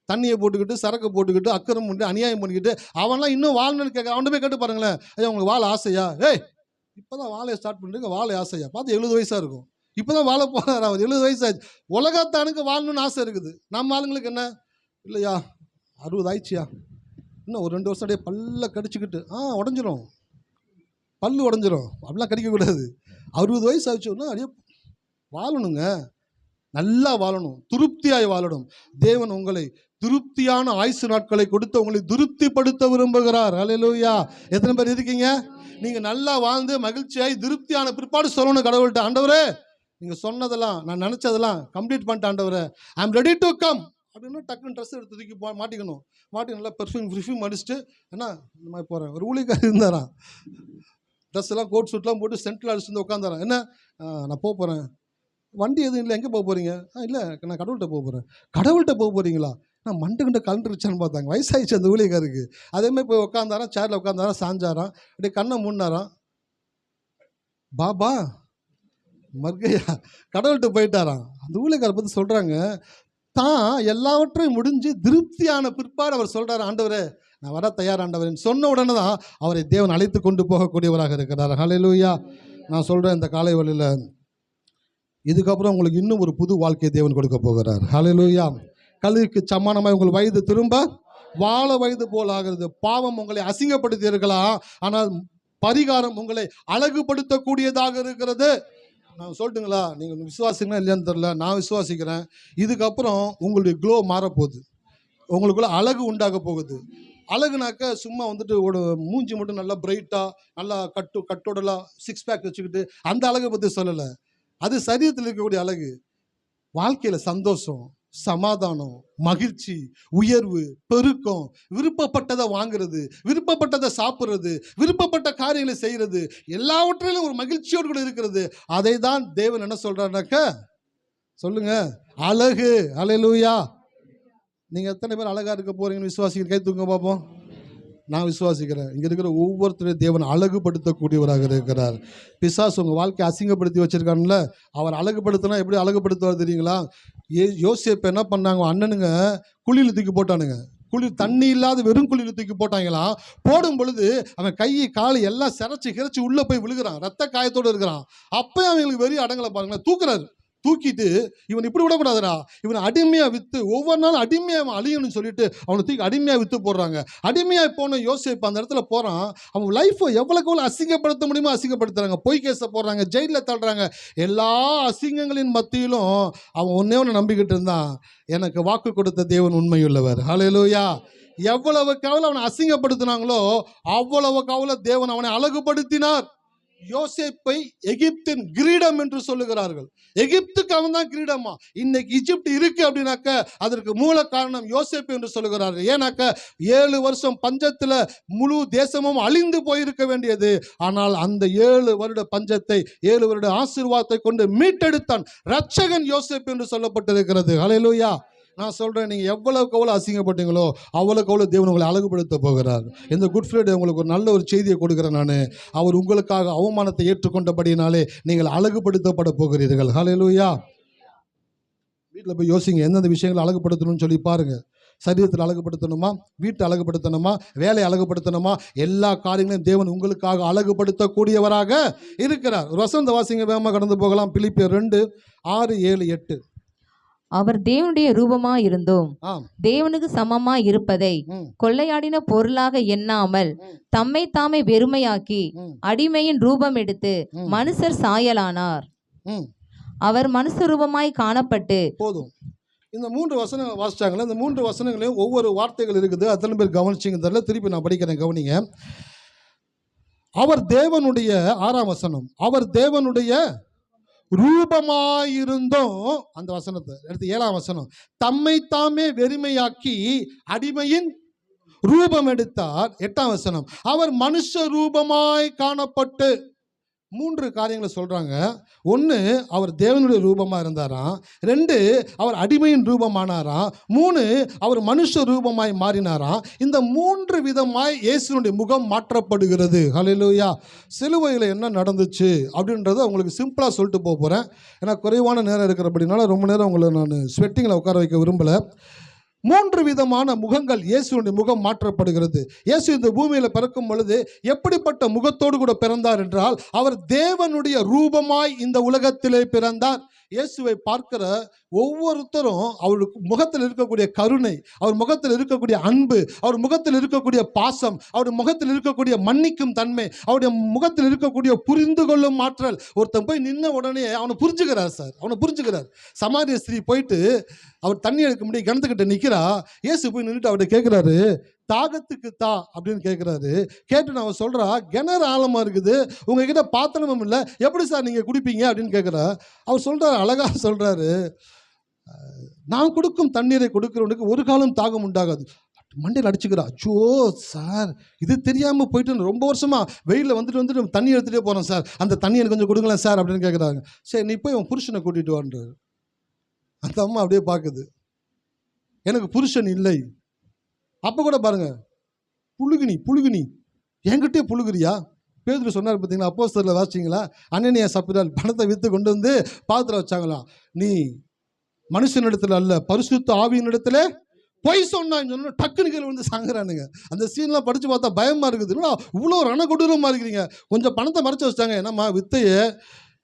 தண்ணியை போட்டுக்கிட்டு, சரக்கு போட்டுக்கிட்டு, அக்கிரம் பண்ணிட்டு, அநியாயம் பண்ணிக்கிட்டு, அவன்லாம் இன்னும் வாழணும்னு கேட்க. அவன் போய் கேட்டு பாருங்களேன், ஐயா உங்களுக்கு வாழ ஆசையா? இப்போ தான் வாழையை ஸ்டார்ட் பண்ணிட்டு வாழ ஆசையா? பார்த்து 70 வயசாக இருக்கும், இப்போ தான் வாழ போகிறார் அவர், 70 வயசாச்சு. உலகத்தானுக்கு வாழணும்னு ஆசை இருக்குது. நம்ம ஆளுங்களுக்கு என்ன இல்லையா, 60 ஆயிடுச்சியா, இன்னும் ஒரு 2 வருஷம் அப்படியே பல்ல கடிச்சிக்கிட்டு உடஞ்சிரும், பல்லு உடஞ்சிரும், அப்படிலாம் கடிக்கக்கூடாது. 60 வயசு ஆச்சுன்னா அப்படியே வாழணுங்க, நல்லா வாழணும், திருப்தியாய் வாழணும். தேவன் உங்களை திருப்தியான ஆயுசு நாட்களை கொடுத்து உங்களை திருப்திப்படுத்த விரும்புகிறார். அல்லேலூயா. எத்தனை பேர் இருக்கீங்க? நீங்கள் நல்லா வாழ்ந்து மகிழ்ச்சியாய் திருப்தியான பிற்பாடு சொல்லணும் கடவுள்கிட்ட, ஆண்டவரே நீங்கள் சொன்னதெல்லாம் நான் நினச்சதெல்லாம் கம்ப்ளீட் பண்ணிட்டேன் ஆண்டவரே, I am ready to come அப்படின்னு டக்குன்னு ட்ரெஸ் எடுத்து தூக்கி மாட்டிக்கணும். மாட்டி நல்லா பெர்ஃப்யூம் அடிச்சுட்டு என்ன இந்த மாதிரி போகிறேன். ஒரு ஊழியக்காரர் இருந்தாராம், ட்ரெஸ் எல்லாம் கோட் சூட்லாம் போட்டு சென்ட்ரில் அடிச்சுட்டு வந்து உட்காந்துறேன். என்ன நான் போகிறேன், வண்டி எதுவும் இல்லை, எங்கே போக போகிறீங்க? இல்லை நான் கடவுள்கிட்ட போக போகிறேன். கடவுள்கிட்ட போக போகிறீங்களா? நான் மண்டுக்கிட்ட கலந்துருச்சான்னு பார்த்தாங்க, வயசாகிடுச்சு அந்த ஊழியக்காருக்கு. அதேமாதிரி போய் உட்காந்தாராம், சேரில் உட்காந்தாராம், சாஞ்சாராம், அப்படியே கண்ணை மூடினாராம். பாபா மர்கையா கடவுள்கிட்ட போயிட்டாராம். அந்த ஊழியக்காரை பற்றி சொல்கிறாங்க, தான் எல்லாவற்றையும் முடிஞ்சு திருப்தியான பிற்பாடு அவர் சொல்கிறார், ஆண்டவரே நான் வர தயார் ஆண்டவரேன்னு சொன்ன உடனே தான் அவரை தேவன் அழைத்து கொண்டு போகக்கூடியவராக இருக்கிறார். ஹல்லேலூயா. நான் சொல்கிறேன், இந்த காலை வேளையில் இதுக்கப்புறம் உங்களுக்கு இன்னும் ஒரு புது வாழ்க்கையை தேவன் கொடுக்க போகிறார். ஹல்லேலூயா. கல்விக்கு சமானமாக உங்கள் வயது திரும்ப வாழ வயது போல் ஆகிறது. பாவம் உங்களை அசிங்கப்படுத்தி இருக்கலாம், ஆனால் பரிகாரம் உங்களை அழகுபடுத்தக்கூடியதாக இருக்கிறது. நான் சொல்லட்டுங்களா, நீங்கள் விசுவாசிங்கன்னா இல்லையான்னு தெரியல, நான் விசுவாசிக்கிறேன். இதுக்கப்புறம் உங்களுடைய க்ளோ மாறப்போகுது, உங்களுக்குள்ள அழகு உண்டாக போகுது. அழகுனாக்க சும்மா வந்துட்டு ஒரு மூஞ்சி மட்டும் நல்லா பிரைட்டாக நல்லா கட்டோடலாம் 6 பேக் வச்சுக்கிட்டு அந்த அழகை பற்றி சொல்லலை. அது சரீரத்தில் இருக்கக்கூடிய அழகு. வாழ்க்கையில் சந்தோஷம், சமாதானம், மகிழ்ச்சி, உயர்வு, பெருக்கம், விருப்பப்பட்டதை வாங்குறது, விருப்பப்பட்டதை சாப்பிட்றது, விருப்பப்பட்ட காரியங்களை செய்கிறது, எல்லாவற்றிலும் ஒரு மகிழ்ச்சியோடு கூட இருக்கிறது. அதை தான் தேவன் என்ன சொல்றாருனாக்க, சொல்லுங்க, அழகு. அல்லேலூயா. நீங்க எத்தனை பேர் அழகா இருக்க போறீங்கன்னு விசுவாசிக்கிற? கை தூங்க பார்ப்போம். நான் விசுவாசிக்கிறேன். இங்கே இருக்கிற ஒவ்வொருத்தரையும் தேவன் அழகுபடுத்தக்கூடியவராக இருக்கிறார். பிசாசு உங்கள் வாழ்க்கையை அசிங்கப்படுத்தி வச்சிருக்கான்ல, அவர் அழகுபடுத்தினா எப்படி அழகுபடுத்துவார் தெரியுங்களா? யோசேப்பு என்ன பண்ணாங்க, அண்ணனுங்க குழியில் தூக்கி போட்டானுங்க. தண்ணி இல்லாத வெறும் குழியில் தூக்கி போட்டாங்களாம். போடும் பொழுது அவன் கை கால் எல்லாம் சிரைச்சி உள்ளே போய் விழுகிறான், ரத்த காயத்தோடு இருக்கிறான். அப்போ அவங்களுக்கு வெறி அடங்கலை பாருங்களேன். தூக்குறாரு. தூக்கிட்டு இவன் இப்படி விடக்கூடாதுடா, இவனை அடிமையாக விற்று ஒவ்வொரு நாளும் அடிமையாக அவன் அழியணும்னு சொல்லிட்டு அவனை தூக்கி அடிமையாக விற்று போடுறாங்க. அடிமையாக போன யோசேப்பு அந்த இடத்துல போகிறான். அவன் லைஃப்பை எவ்வளோக்கு எவ்வளோ அசிங்கப்படுத்த முடியுமோ அசிங்கப்படுத்துறாங்க. பொய் கேஸை போடுறாங்க, ஜெயிலில் தள்ளுறாங்க. எல்லா அசிங்கங்களின் மத்தியிலும் அவன் ஒன்னே ஒன்று நம்பிக்கிட்டு இருந்தான், எனக்கு வாக்கு கொடுத்த தேவன் உண்மையுள்ளவர். ஹல்லேலூயா. எவ்வளவுக்கு எவ்வளோ அவனை அசிங்கப்படுத்தினாங்களோ அவ்வளவுக்கு அவ்வளோ தேவன் அவனை அழகுபடுத்தினார். யோசேப்பை எகிப்தின் கிரீடம் என்று சொல்லுகிறார்கள். எகிப்துக்கு அவன் தான் கிரீடமா. இன்னைக்கு எகிப்து இருக்கு அப்படின்னாக்க அதற்கு மூல காரணம் யோசேப்பு என்று சொல்லுகிறார்கள். ஏன்னாக்க 7 வருஷம் பஞ்சத்துல முழு தேசமும் அழிந்து போயிருக்க வேண்டியது. ஆனால் அந்த 7 வருட பஞ்சத்தை 7 வருட ஆசீர்வாதத்தை கொண்டு மீட்டெடுத்தான் ரட்சகன் யோசேப்பு என்று சொல்லப்பட்டிருக்கிறது. ஹல்லேலூயா. நான் சொல்கிறேன், நீங்கள் எவ்வளவுக்கு எவ்வளோ அசிங்கப்பட்டீங்களோ அவ்வளோக்கு எவ்வளோ தேவன் உங்களை அழகுபடுத்த போகிறார். இந்த குட் ஃப்ரைடே உங்களுக்கு ஒரு நல்ல ஒரு செய்தியை கொடுக்குறேன் நான். அவர் உங்களுக்காக அவமானத்தை ஏற்றுக்கொண்டபடினாலே நீங்கள் அழகுபடுத்தப்பட போகிறீர்கள். ஹல்லேலூயா. வீட்டில் போய் யோசிங்க, எந்தெந்த விஷயங்களை அழகுபடுத்தணும்னு சொல்லி பாருங்கள். சரீரத்தில் அழகுபடுத்தணுமா, வீட்டை அழகுபடுத்தணுமா, வேலையை அழகுபடுத்தணுமா, எல்லா காரியங்களையும் தேவன் உங்களுக்காக அழகுபடுத்தக்கூடியவராக இருக்கிறார். ஒரு வசந்த வாசிங்க, வேகமாக கடந்து போகலாம். பிலிப்பியர் 2:6-7-8. அவர் தேவனுடைய ரூபமாய் இருந்தும் தேவனுக்கு சமமாய் இருப்பதை கொள்ளையாடின பொருளாக எண்ணாமல் தம்மை தாமே வெறுமையாக்கி அடிமையின் ரூபம் எடுத்து மனுஷர் சாயலானார். அவர் மனுஷ ரூபமாய் காணப்பட்டு. போதும். இந்த 3 வசனங்கள் வாசிச்சாங்களே, இந்த 3 வசனங்களையும் ஒவ்வொரு வார்த்தைகள் இருக்குது. அத்தனை பேர் கவனிச்சிங்க தெரியல, திருப்பி நான் படிக்கிறேன், கவனிங்க. அவர் தேவனுடைய 6ஆம் வசனம், அவர் தேவனுடைய ரூபமாயிருந்தோம். அந்த வசனத்தை அடுத்து 7ஆம் வசனம், தம்மை தாமே வெறுமையாக்கி அடிமையின் ரூபம் எடுத்தார். 8ஆம் வசனம், அவர் மனுஷ ரூபமாய் காணப்பட்டு. 3 காரியங்களை சொல்றாங்க. 1, அவர் தேவனுடைய ரூபமா இருந்தாராம். 2, அவர் அடிமையின் ரூபமானாராம். 3, அவர் மனுஷ ரூபமாய் மாறினாராம். இந்த 3 விதமாய் இயேசுனுடைய முகம் மாற்றப்படுகிறது. ஹல்லேலூயா. சிலுவையில் என்ன நடந்துச்சு அப்படின்றத உங்களுக்கு சிம்பிளாக சொல்லிட்டு போகிறேன். ஏன்னா குறைவான நேரம் இருக்கிறபடினால ரொம்ப நேரம் உங்களை நான் ஸ்வெட்டிங்கில் உட்கார வைக்க விரும்பலை. 3 விதமான முகங்கள் இயேசுடைய முகம் மாற்றப்படுகிறது. இயேசு இந்த பூமியில் பிறக்கும் பொழுது எப்படிப்பட்ட முகத்தோடு கூட பிறந்தார் என்றால், அவர் தேவனுடைய ரூபமாய் இந்த உலகத்திலே பிறந்தார். இயேசுவை பார்க்கிற ஒவ்வொருத்தரும் அவருக்கு முகத்தில் இருக்கக்கூடிய கருணை, அவர் முகத்தில் இருக்கக்கூடிய அன்பு, அவர் முகத்தில் இருக்கக்கூடிய பாசம், அவருடைய முகத்தில் இருக்கக்கூடிய மன்னிக்கும் தன்மை, அவருடைய முகத்தில் இருக்கக்கூடிய புரிந்து கொள்ளும் ஆற்றல். ஒருத்தன் போய் நின்ன உடனே அவனை புரிஞ்சுக்கிறார் சார், அவனை புரிஞ்சுக்கிறார். சமாரிய ஸ்திரீ போயிட்டு அவர் தண்ணி எடுக்க முடியும் கிணத்துக்கிட்ட நிற்கிறா. இயேசு போய் நின்றுட்டு அவர்கிட்ட கேட்குறாரு, தாகத்துக்கு தா அப்படின்னு கேட்குறாரு. கேட்டு நான் சொல்கிறா, கிணறு ஆழமாக இருக்குது, உங்ககிட்ட பாத்திரமும் இல்லை, எப்படி சார் நீங்கள் குடிப்பீங்க அப்படின்னு கேட்குறா. அவர் சொல்கிறார், அழகாக சொல்கிறாரு, நான் கொடுக்கும் தண்ணீரை கொடுக்கிறவனுக்கு ஒரு காலம் தாகம் உண்டாகாது. மண்டையில் அடிச்சுக்கிறா. அச்சோ சார், இது தெரியாமல் போயிட்டு ரொம்ப வருஷமாக வெயிலில் வந்துட்டு தண்ணி எடுத்துகிட்டே போகிறேன் சார், அந்த தண்ணி எனக்கு கொஞ்சம் கொடுங்களேன் சார் அப்படின்னு கேட்குறாங்க. சரி நீ போய் உன் புருஷனை கூட்டிகிட்டு வான்றாரு. அந்த அம்மா அப்படியே பார்க்குது, எனக்கு புருஷன் இல்லை. அப்போ கூட பாருங்க, புழுகினி என்கிட்டே புழுகிறியா? பேதுரு சொன்னார் பார்த்தீங்களா, அப்போஸ்தலர்ல வாசிச்சிங்களா, அனனியா சப்பிரால் பணத்தை விற்று கொண்டு வந்து பாத்திரம் வச்சாங்களாம். நீ மனுஷனிடத்துல அல்ல பரிசுத்த ஆவியினிடத்துல பொய் சொன்னான்னு டக்குனு கீழே வந்து சாங்குறானுங்க. அந்த சீன்லாம் படித்து பார்த்தா பயமாக இருக்குது. இவ்வளோ ரணகொடூரமாக இருக்கிறீங்க. கொஞ்சம் பணத்தை மறைச்சி வச்சிட்டாங்க. என்னம்மா வித்தையை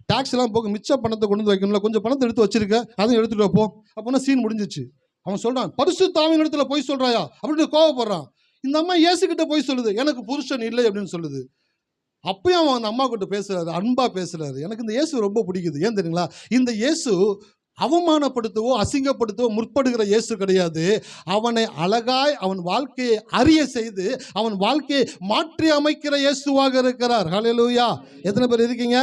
டாக்ஸ்லாம் போக மிச்ச பணத்தை கொண்டு வந்து வைக்கணும்ல, கொஞ்சம் பணத்தை எடுத்து வச்சிருக்க, அதையும் எடுத்துகிட்டு வைப்போம். அப்போனா சீன் முடிஞ்சிச்சு. அவன் சொல்கிறான், பரிசுத்த ஆவியினிடத்துல பொய் சொல்கிறாயா அப்படின்னு கோவப்படுறான். இந்த அம்மா இயேசுகிட்ட பொய் சொல்லுது, எனக்கு புருஷன் இல்லை அப்படின்னு சொல்லுது. அப்பயும் அவன் அந்த அம்மா கிட்ட பேசுறாரு, அன்பா பேசுறாரு. எனக்கு இந்த இயேசு ரொம்ப பிடிக்குது. ஏன் தெரியுங்களா? இந்த இயேசு அவமானப்படுத்தவோ அசிங்கப்படுத்தவோ முற்படுகிற இயேசு கிடையாது. அவனை அழகாய் அவன் வாழ்க்கையை அறிய செய்து அவன் வாழ்க்கையை மாற்றி அமைக்கிற இயேசுவாக இருக்கிறார். ஹல்லேலூயா. எத்தனை பேர் இருக்கீங்க?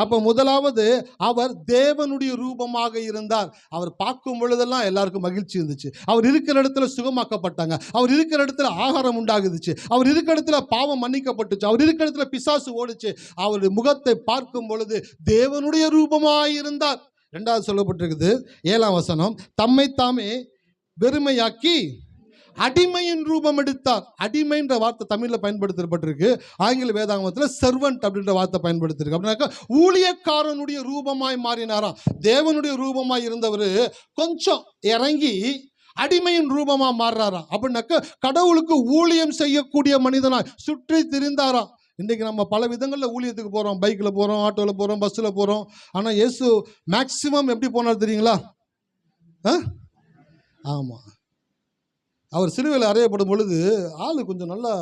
அப்போ முதலாவது அவர் தேவனுடைய ரூபமாக இருந்தார். அவர் பார்க்கும் பொழுதெல்லாம் எல்லாருக்கும் மகிழ்ச்சி இருந்துச்சு. அவர் இருக்கிற இடத்துல சுகமாக்கப்பட்டாங்க. அவர் இருக்கிற இடத்துல ஆகாரம் உண்டாகுதுச்சு. அவர் இருக்கிற இடத்துல பாவம் மன்னிக்கப்பட்டுச்சு. அவர் இருக்கிற இடத்துல பிசாசு ஓடுச்சு. அவருடைய முகத்தை பார்க்கும் பொழுது தேவனுடைய ரூபமாக இருந்தார். 2வது சொல்லப்பட்டிருக்குது 7ஆம் வசனம், தம்மை தாமே வெறுமையாக்கி அடிமையின் ரூபம் எடுத்தார். அடிமைன்ற வார்த்தை தமிழில் பயன்படுத்தப்பட்டிருக்கு. ஆங்கில வேதாகமத்தில் சர்வன்ட் அப்படின்ற வார்த்தை பயன்படுத்திருக்கு. அப்படின்னாக்கா ஊழியக்காரனுடைய ரூபமாய் மாறினாராம். தேவனுடைய ரூபமாய் இருந்தவர் கொஞ்சம் இறங்கி அடிமையின் ரூபமா மாறுறாராம். அப்படின்னாக்கா கடவுளுக்கு ஊழியம் செய்யக்கூடிய மனிதனாய் சுற்றி திரிந்தாராம். இன்றைக்கு நம்ம பல விதங்களில் ஊழியத்துக்கு போகிறோம். பைக்கில் போகிறோம், ஆட்டோவில் போகிறோம், பஸ்ஸில் போகிறோம். ஆனால் இயேசு மேக்சிமம் எப்படி போனார் தெரியுங்களா? ஆமாம், அவர் சிலுவையில் அறையப்படும் பொழுது ஆள் கொஞ்சம் நல்லா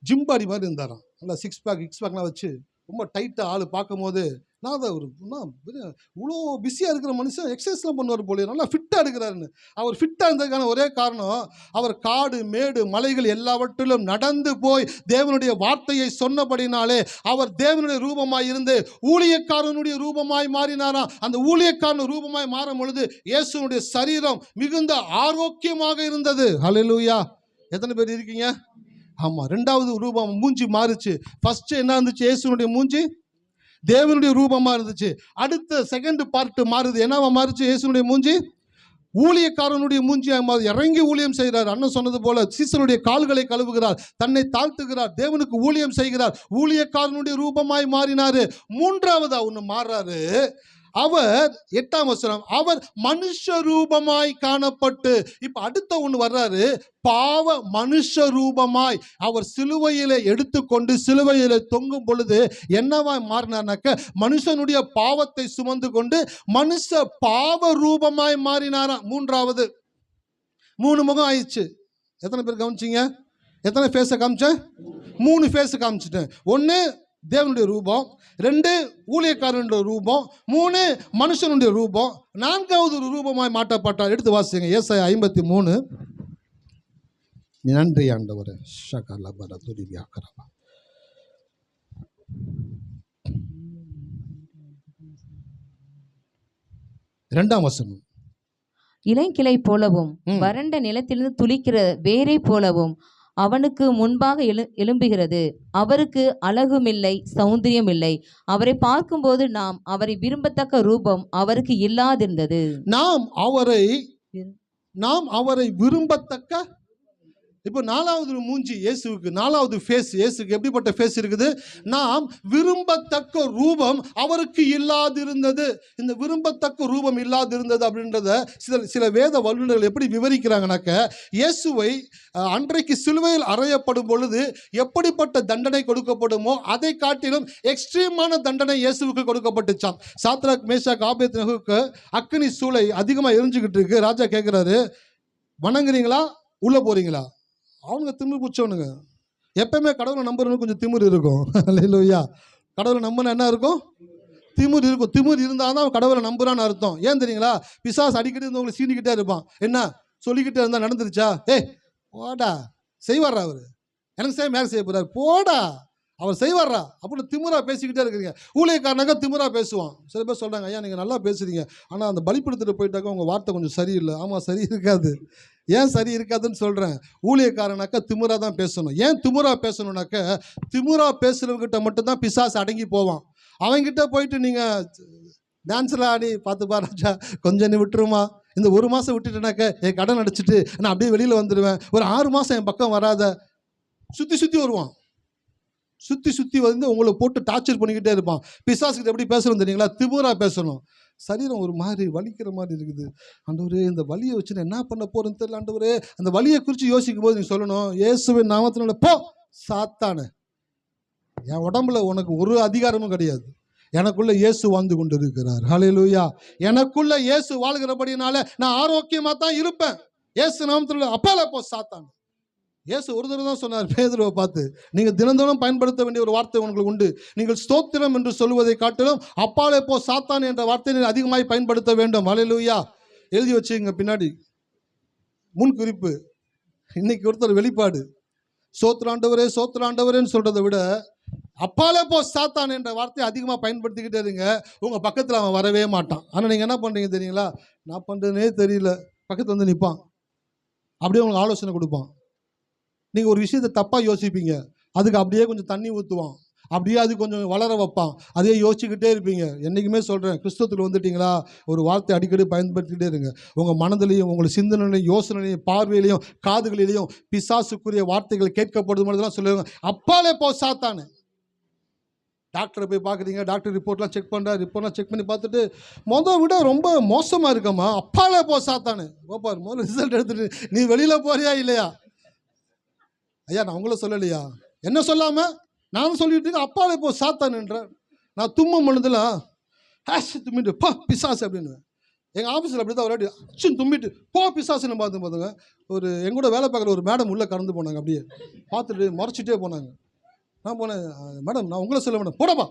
ஜிம் பாடி மாதிரி இருந்தாராம். நல்லா சிக்ஸ் பேக்லாம் வச்சு ரொம்ப டைட்டாக ஆள் பார்க்கும் போது நான் அதை ஒரு இவ்வளோ பிஸியாக இருக்கிற மனுஷன் எக்ஸசைஸ்லாம் பண்ணுவார் போல, நல்லா ஃபிட்டாக இருக்கிறாருன்னு. அவர் ஃபிட்டாக இருந்ததுக்கான ஒரே காரணம் அவர் காடு மேடு மலைகள் எல்லாவற்றிலும் நடந்து போய் தேவனுடைய வார்த்தையை சொன்னபடினாலே அவர் தேவனுடைய ரூபமாய் இருந்து ஊழியக்காரனுடைய ரூபமாய் மாறினாராம். அந்த ஊழியக்காரன் ரூபமாய் மாறும் பொழுது இயேசுனுடைய சரீரம் மிகுந்த ஆரோக்கியமாக இருந்தது. ஹல்லேலூயா. எத்தனை பேர் இருக்கீங்க? ஆமாம். 2வது ரூபம் மூஞ்சி மாறுச்சு. ஃபர்ஸ்ட் என்ன இருந்துச்சு? இயேசுனுடைய மூஞ்சி தேவனுடைய ரூபமாக இருந்துச்சு. அடுத்த செகண்ட் பார்ட் மாறுது. என்னவா மாறுச்சு? இயேசுனுடைய மூஞ்சி ஊழியக்காரனுடைய மூஞ்சியாக மாறுது. இறங்கி ஊழியம் செய்கிறார். அண்ணன் சொன்னது போல சீசனுடைய கால்களை கழுவுகிறார், தன்னை தாழ்த்துகிறார், தேவனுக்கு ஊழியம் செய்கிறார். ஊழியக்காரனுடைய ரூபமாய் மாறினாரு. 3வது ஒன்று மாறுறாரு. அவர் 8ஆம் வசனம், அவர் மனுஷ ரூபமாய் காணப்பட்டு. இப்ப அடுத்த ஒன்று வர்றாரு, பாவ மனுஷ ரூபமாய் அவர் சிலுவையில எடுத்துக்கொண்டு சிலுவையில தொங்கும் பொழுது என்னவாய் மாறினார்னாக்க மனுஷனுடைய பாவத்தை சுமந்து கொண்டு மனுஷ பாவ ரூபமாய் மாறினாராம். 3வது 3 முகம் ஆயிடுச்சு. எத்தனை பேர் கவனிச்சிங்க? எத்தனை ஃபேஸை காமிச்சேன்? 3 ஃபேஸை காமிச்சிட்டேன். 1 தேவனுடைய ரூபம், 2 ஊழியக்காரனுடைய ரூபம், 3 மனுஷனுடைய ரூபம், 4வது ஒரு ரூபமாய் மாற்றப்பட்டார். எடுத்து வாசிங்க ஏசாயா 53. நன்றி ஆண்டவரே. ஷகலபர துரிவியாகரபா. 2ஆம் வசனம், இளங்கிளை போலவும் வறண்ட நிலத்திலிருந்து துளிக்கிற வேரை போலவும் அவனுக்கு முன்பாக எழும்புகிறது. அவருக்கு அழகுமில்லை, சௌந்தரியம் இல்லை. அவரை பார்க்கும்போது நாம் அவரை விரும்பத்தக்க ரூபம் அவருக்கு இல்லாதிருந்தது. நாம் அவரை விரும்பத்தக்க. இப்போ 4வது மூஞ்சி இயேசுவுக்கு, 4வது ஃபேஸ் இயேசுக்கு எப்படிப்பட்ட ஃபேஸ் இருக்குது? நாம் விரும்பத்தக்க ரூபம் அவருக்கு இல்லாதிருந்தது. இந்த விரும்பத்தக்க ரூபம் இல்லாதிருந்தது அப்படின்றத சில வேத வல்லுநர்கள் எப்படி விவரிக்கிறாங்கனாக்க, இயேசுவை அன்றைக்கு சிலுவையில் அறையப்படும் பொழுது எப்படிப்பட்ட தண்டனை கொடுக்கப்படுமோ அதை காட்டிலும் எக்ஸ்ட்ரீமான தண்டனை இயேசுவுக்கு கொடுக்கப்பட்டுச்சாம். சாத்ராக் மேஷாக் ஆபேத்நேகோவுக்கு அக்கினி சூளை அதிகமாக எரிஞ்சுக்கிட்டு இருக்கு. ராஜா கேட்குறாரு, வணங்குறீங்களா உள்ளே போறீங்களா? அவனுங்க திமிரு பிடிச்சவனுங்க. எப்பயுமே கடவுளை நம்புறவனுக்கு கொஞ்சம் திமிரு இருக்கும். அல்லேலூயா. கடவுளை நம்பினா என்ன இருக்கும்? திமிரு இருக்கும். திமிரு இருந்தால் தான் அவன் கடவுளை நம்புறான்னு அர்த்தம். ஏன் தெரியுங்களா? பிசாசு அடிக்கடி இருந்து உங்களை சீண்டிக்கிட்டே இருப்பான். என்ன சொல்லிக்கிட்டே இருந்தால் நடந்துருச்சா? போடா செய்வார்ரா, அவர் எனக்கு செய்ய மேலே செய்ய போறாரு, போடா அவர் செய்வார்ரா அப்படின்னு திமுறா பேசிக்கிட்டே இருக்கிறீங்க. ஊழியக்காரனாக திமுறா பேசுவான். சில பேர் சொல்கிறாங்க, ஐயா நீங்கள் நல்லா பேசுறீங்க, ஆனால் அந்த பலிப்படுத்திட்டு போயிட்டாக்க உங்கள் வார்த்தை கொஞ்சம் சரியில்லை. ஆமாம், சரி இருக்காது. ஏன் சரி இருக்காதுன்னு சொல்கிறேன்? ஊழியக்காரனாக்கா திமுறா தான் பேசணும். ஏன் திமுறா பேசணுன்னாக்க, திமுறா பேசுகிறவங்கிட்ட மட்டும்தான் பிசாசு அடங்கி போவான். அவங்ககிட்ட போயிட்டு நீங்கள் டான்ஸில் ஆடி பார்த்துப்பா ராஜா கொஞ்சம் நீ விட்டுருமா, இந்த 1 மாதம் விட்டுட்டேனாக்க என் கடன் அடிச்சுட்டு நான் அப்படியே வெளியில் வந்துடுவேன், ஒரு 6 மாதம் என் பக்கம் வராத, சுற்றி வருவான். சுற்றி வந்து உங்களை போட்டு டார்ச்சர் பண்ணிக்கிட்டே இருப்பான். பிசாசுக்கிட்ட எப்படி பேசணும் தெரியுங்களா? திமுறா பேசணும். சரீரம் ஒரு மாதிரி வலிக்கிற மாதிரி இருக்குது. ஆண்டவரே இந்த வலியை வச்சு நான் என்ன பண்ண போறேன்னு தெரியல ஆண்டவரே. அந்த வலியை குறித்து யோசிக்கும் போது நீ சொல்லணும், இயேசுவின் நாமத்தினால போ சாத்தானே, என் உடம்புல உனக்கு ஒரு அதிகாரமும் கிடையாது. எனக்குள்ள இயேசு வாழ்ந்து கொண்டு இருக்கிறார். ஹல்லேலூயா. எனக்குள்ள இயேசு வாழ்கிறபடினால நான் ஆரோக்கியமாக தான் இருப்பேன். இயேசு நாமத்தினால அப்பால போ சாத்தானே. இயேசு ஒரு தடவை தான் சொன்னார் பேதுருவை பார்த்து, நீங்கள் தினந்தோறும் பயன்படுத்த வேண்டிய ஒரு வார்த்தை உங்களுக்கு உண்டு. நீங்கள் ஸ்தோத்திரம் என்று சொல்வதை காட்டிலும் அப்பாலே போ சாத்தான் என்ற வார்த்தையை நீங்கள் அதிகமாய் பயன்படுத்த வேண்டும். அல்லேலூயா. எழுதி வச்சுங்க பின்னாடி முன் குறிப்பு. இன்னைக்கு ஒருத்தர் வெளிப்பாடு, சோத்ராண்டவரே சோத்ராண்டவரேன்னு சொல்றதை விட அப்பாலே போ சாத்தான் என்ற வார்த்தையை அதிகமாக பயன்படுத்திக்கிட்டே இருங்க. உங்கள் பக்கத்தில் அவன் வரவே மாட்டான். ஆனால் நீங்கள் என்ன பண்ணுறீங்க தெரியுங்களா? நான் பண்ணுறதுனே தெரியல, பக்கத்தில் வந்து நிற்பான், அப்படியே உங்களுக்கு ஆலோசனை கொடுப்பான். நீங்கள் ஒரு விஷயத்தை தப்பாக யோசிப்பீங்க, அதுக்கு அப்படியே கொஞ்சம் தண்ணி ஊற்றுவான், அப்படியே அது கொஞ்சம் வளர வைப்பான், அதையே யோசிச்சுக்கிட்டே இருப்பீங்க. என்றைக்குமே சொல்கிறேன், கிறிஸ்தவத்தில் வந்துட்டிங்களா ஒரு வார்த்தை அடிக்கடி பயன்படுத்திக்கிட்டே இருங்க. உங்கள் மனதிலையும் உங்கள் சிந்தனையிலையும் யோசனையிலையும் பார்வையிலையும் காதுகளிலையும் பிசாசுக்குரிய வார்த்தைகள் கேட்கப்படுது மாதிரிலாம் சொல்லுவாங்க. அப்பாலே போ சாத்தானே. டாக்டரை போய் பார்க்குறீங்க, டாக்டர் ரிப்போர்ட்லாம் செக் பண்ணுறா, ரிப்போர்ட்லாம் செக் பண்ணி பார்த்துட்டு விட ரொம்ப மோசமாக இருக்கம்மா, அப்பாலே போ சாத்தானே. போப்பார் முதல்ல ரிசல்ட் எடுத்துட்டு நீ வெளியில் போறியா இல்லையா? ஐயா நான் உங்களை சொல்லலையா, என்ன சொல்லாமல் நானும் சொல்லிட்டு இருக்கேன், அப்பாலே போ சாத்தானுன்ற. நான் தும்மும் பொழுதுலாம் தும்மிட்டு போ பிசாசு அப்படின்னு. எங்கள் ஆஃபீஸில் அப்படி தான் ஒரு அச்சுன்னு தும்மிட்டு போ பிசாசுன்னு பார்த்து பார்த்துங்க. ஒரு எங்கூட வேலை பார்க்குற ஒரு மேடம் உள்ளே கறந்து போனாங்க, அப்படியே பார்த்துட்டு முறைச்சிட்டே போனாங்க. நான் போனேன், மேடம் நான் உங்களை சொல்ல மேடம், போடப்பா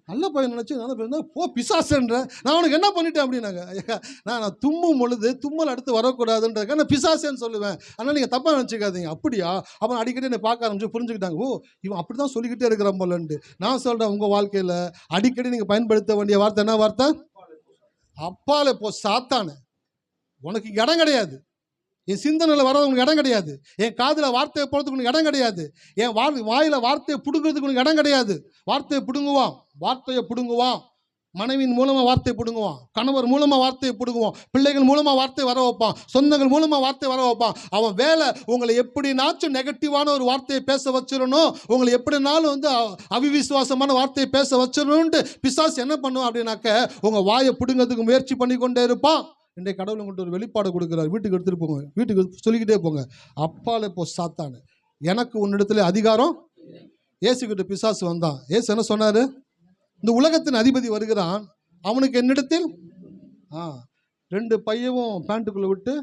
நல்ல பையன் நினச்சி நல்ல பையன் போ பிசாசுன்றேன், நான் அவனுக்கு என்ன பண்ணிட்டேன் அப்படின்னாங்க. ஐயா நான் தும்மும் பொழுது தும்மல் அடுத்து வரக்கூடாதுன்றதுக்காக நான் பிசாசேன்னு சொல்லுவேன், அதனால் நீங்கள் தப்பாக நினச்சிக்காதீங்க. அப்படியா? அப்புறம் அடிக்கடி என்னை பார்க்க ஆரம்பிச்சு புரிஞ்சுக்கிட்டாங்க, ஓ இவன் அப்படி தான் சொல்லிக்கிட்டே இருக்கிறான் போலன்ட்டு. நான் சொல்கிறேன், உங்கள் வாழ்க்கையில் அடிக்கடி நீங்கள் பயன்படுத்த வேண்டிய வார்த்தை என்ன வார்த்தை? அப்பாலே போ சாத்தானே. உனக்கு இடம் கிடையாது, என் சிந்தனையில் வர்றது உனக்கு இடம் கிடையாது, என் காதில் வார்த்தையை போகிறதுக்கு உனக்கு இடம் கிடையாது, என் வாயில் வார்த்தையை பிடுங்கிறதுக்கு உனக்கு இடம் கிடையாது. வார்த்தையை பிடுங்குவான், வார்த்தையை பிடுங்குவான், மனைவியின் மூலமாக வார்த்தையை பிடுங்குவான், கணவர் மூலமாக வார்த்தையை பிடுங்குவான், பிள்ளைகள் மூலமாக வார்த்தை வர வைப்பான், சொந்தங்கள் மூலமாக வார்த்தை வர வைப்பான். அவன் வேலை உங்களை எப்படினாச்சும் நெகட்டிவான ஒரு வார்த்தையை பேச வச்சிடணும், உங்களை எப்படினாலும் அவிவிசுவாசமான வார்த்தையை பேச வச்சிடணுன்ட்டு பிசாசு என்ன பண்ணுவான் அப்படின்னாக்க உங்கள் வாயை பிடுங்கிறதுக்கு முயற்சி பண்ணி கொண்டே இருப்பான். இன்றைக்கு கடவுள் உங்கள்கிட்ட ஒரு வெளிப்பாடு கொடுக்குறாரு, வீட்டுக்கு எடுத்துகிட்டு போங்க, வீட்டுக்கு சொல்லிக்கிட்டே போங்க, அப்பாலே போ சாத்தானு, எனக்கு உன்னிடத்துல அதிகாரம். இயேசுகிட்ட பிசாசு வந்தான், இயேசு என்ன சொன்னார்? இந்த உலகத்தின் அதிபதி வருகிறான், அவனுக்கு என்னிடத்தில் 2 பையவும் பேண்ட்டுக்குள்ளே விட்டு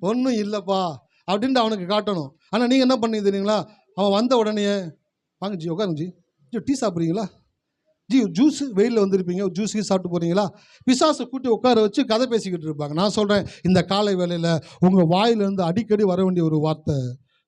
ஒன்றும் இல்லைப்பா அப்படின்ட்டு அவனுக்கு காட்டணும். ஆனால் நீங்கள் என்ன பண்ணி தெரியுங்களா? அவன் வந்த உடனே வாங்க ஜி உட்காருங்க ஜி டீ சாப்பிட்றீங்களா ஜி, ஜூஸ் வெயிலில் வந்திருப்பீங்க, ஜூஸு சாப்பிட்டு போகிறீங்களா? பிசாசை கூட்டி உட்கார வச்சு கதை பேசிக்கிட்டு இருப்பாங்க. நான் சொல்கிறேன், இந்த காலை வேளையில் உங்கள் வாயிலிருந்து அடிக்கடி வர வேண்டிய ஒரு வார்த்தை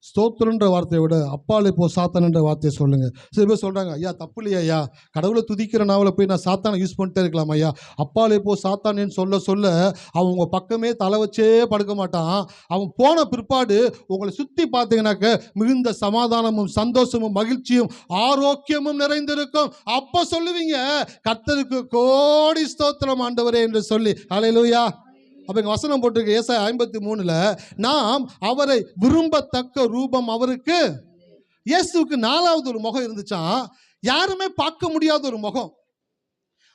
ஸ்தோத்திரன்ற வார்த்தையை விட அப்பாலே போ சாத்தானுன்ற வார்த்தையை சொல்லுங்கள். சில பேர் சொல்கிறாங்க, ஐயா தப்பு இல்லையா ஐயா, கடவுளை துதிக்கிற நாவலை போய் நான் சாத்தானை யூஸ் பண்ணிட்டே இருக்கலாம் ஐயா. அப்பாலே போ சாத்தானேன்னு சொல்ல சொல்ல அவன் உங்கள் பக்கமே தலை வச்சே படுக்க மாட்டான். அவன் போன பிற்பாடு உங்களை சுற்றி பார்த்தீங்கன்னாக்க மிகுந்த சமாதானமும் சந்தோஷமும் மகிழ்ச்சியும் ஆரோக்கியமும் நிறைந்திருக்கும். அப்போ சொல்லுவீங்க, கர்த்தருக்கு கோடி ஸ்தோத்திரம் ஆண்டவரே என்று சொல்லி. அல்லேலூயா. அப்போ இங்கே வசனம் போட்டிருக்கு ஏசாயா 53, நாம் அவரை விரும்பத்தக்க ரூபம் அவருக்கு. இயேசுவுக்கு 4வது ஒரு முகம் இருந்துச்சான், யாருமே பார்க்க முடியாத ஒரு முகம்,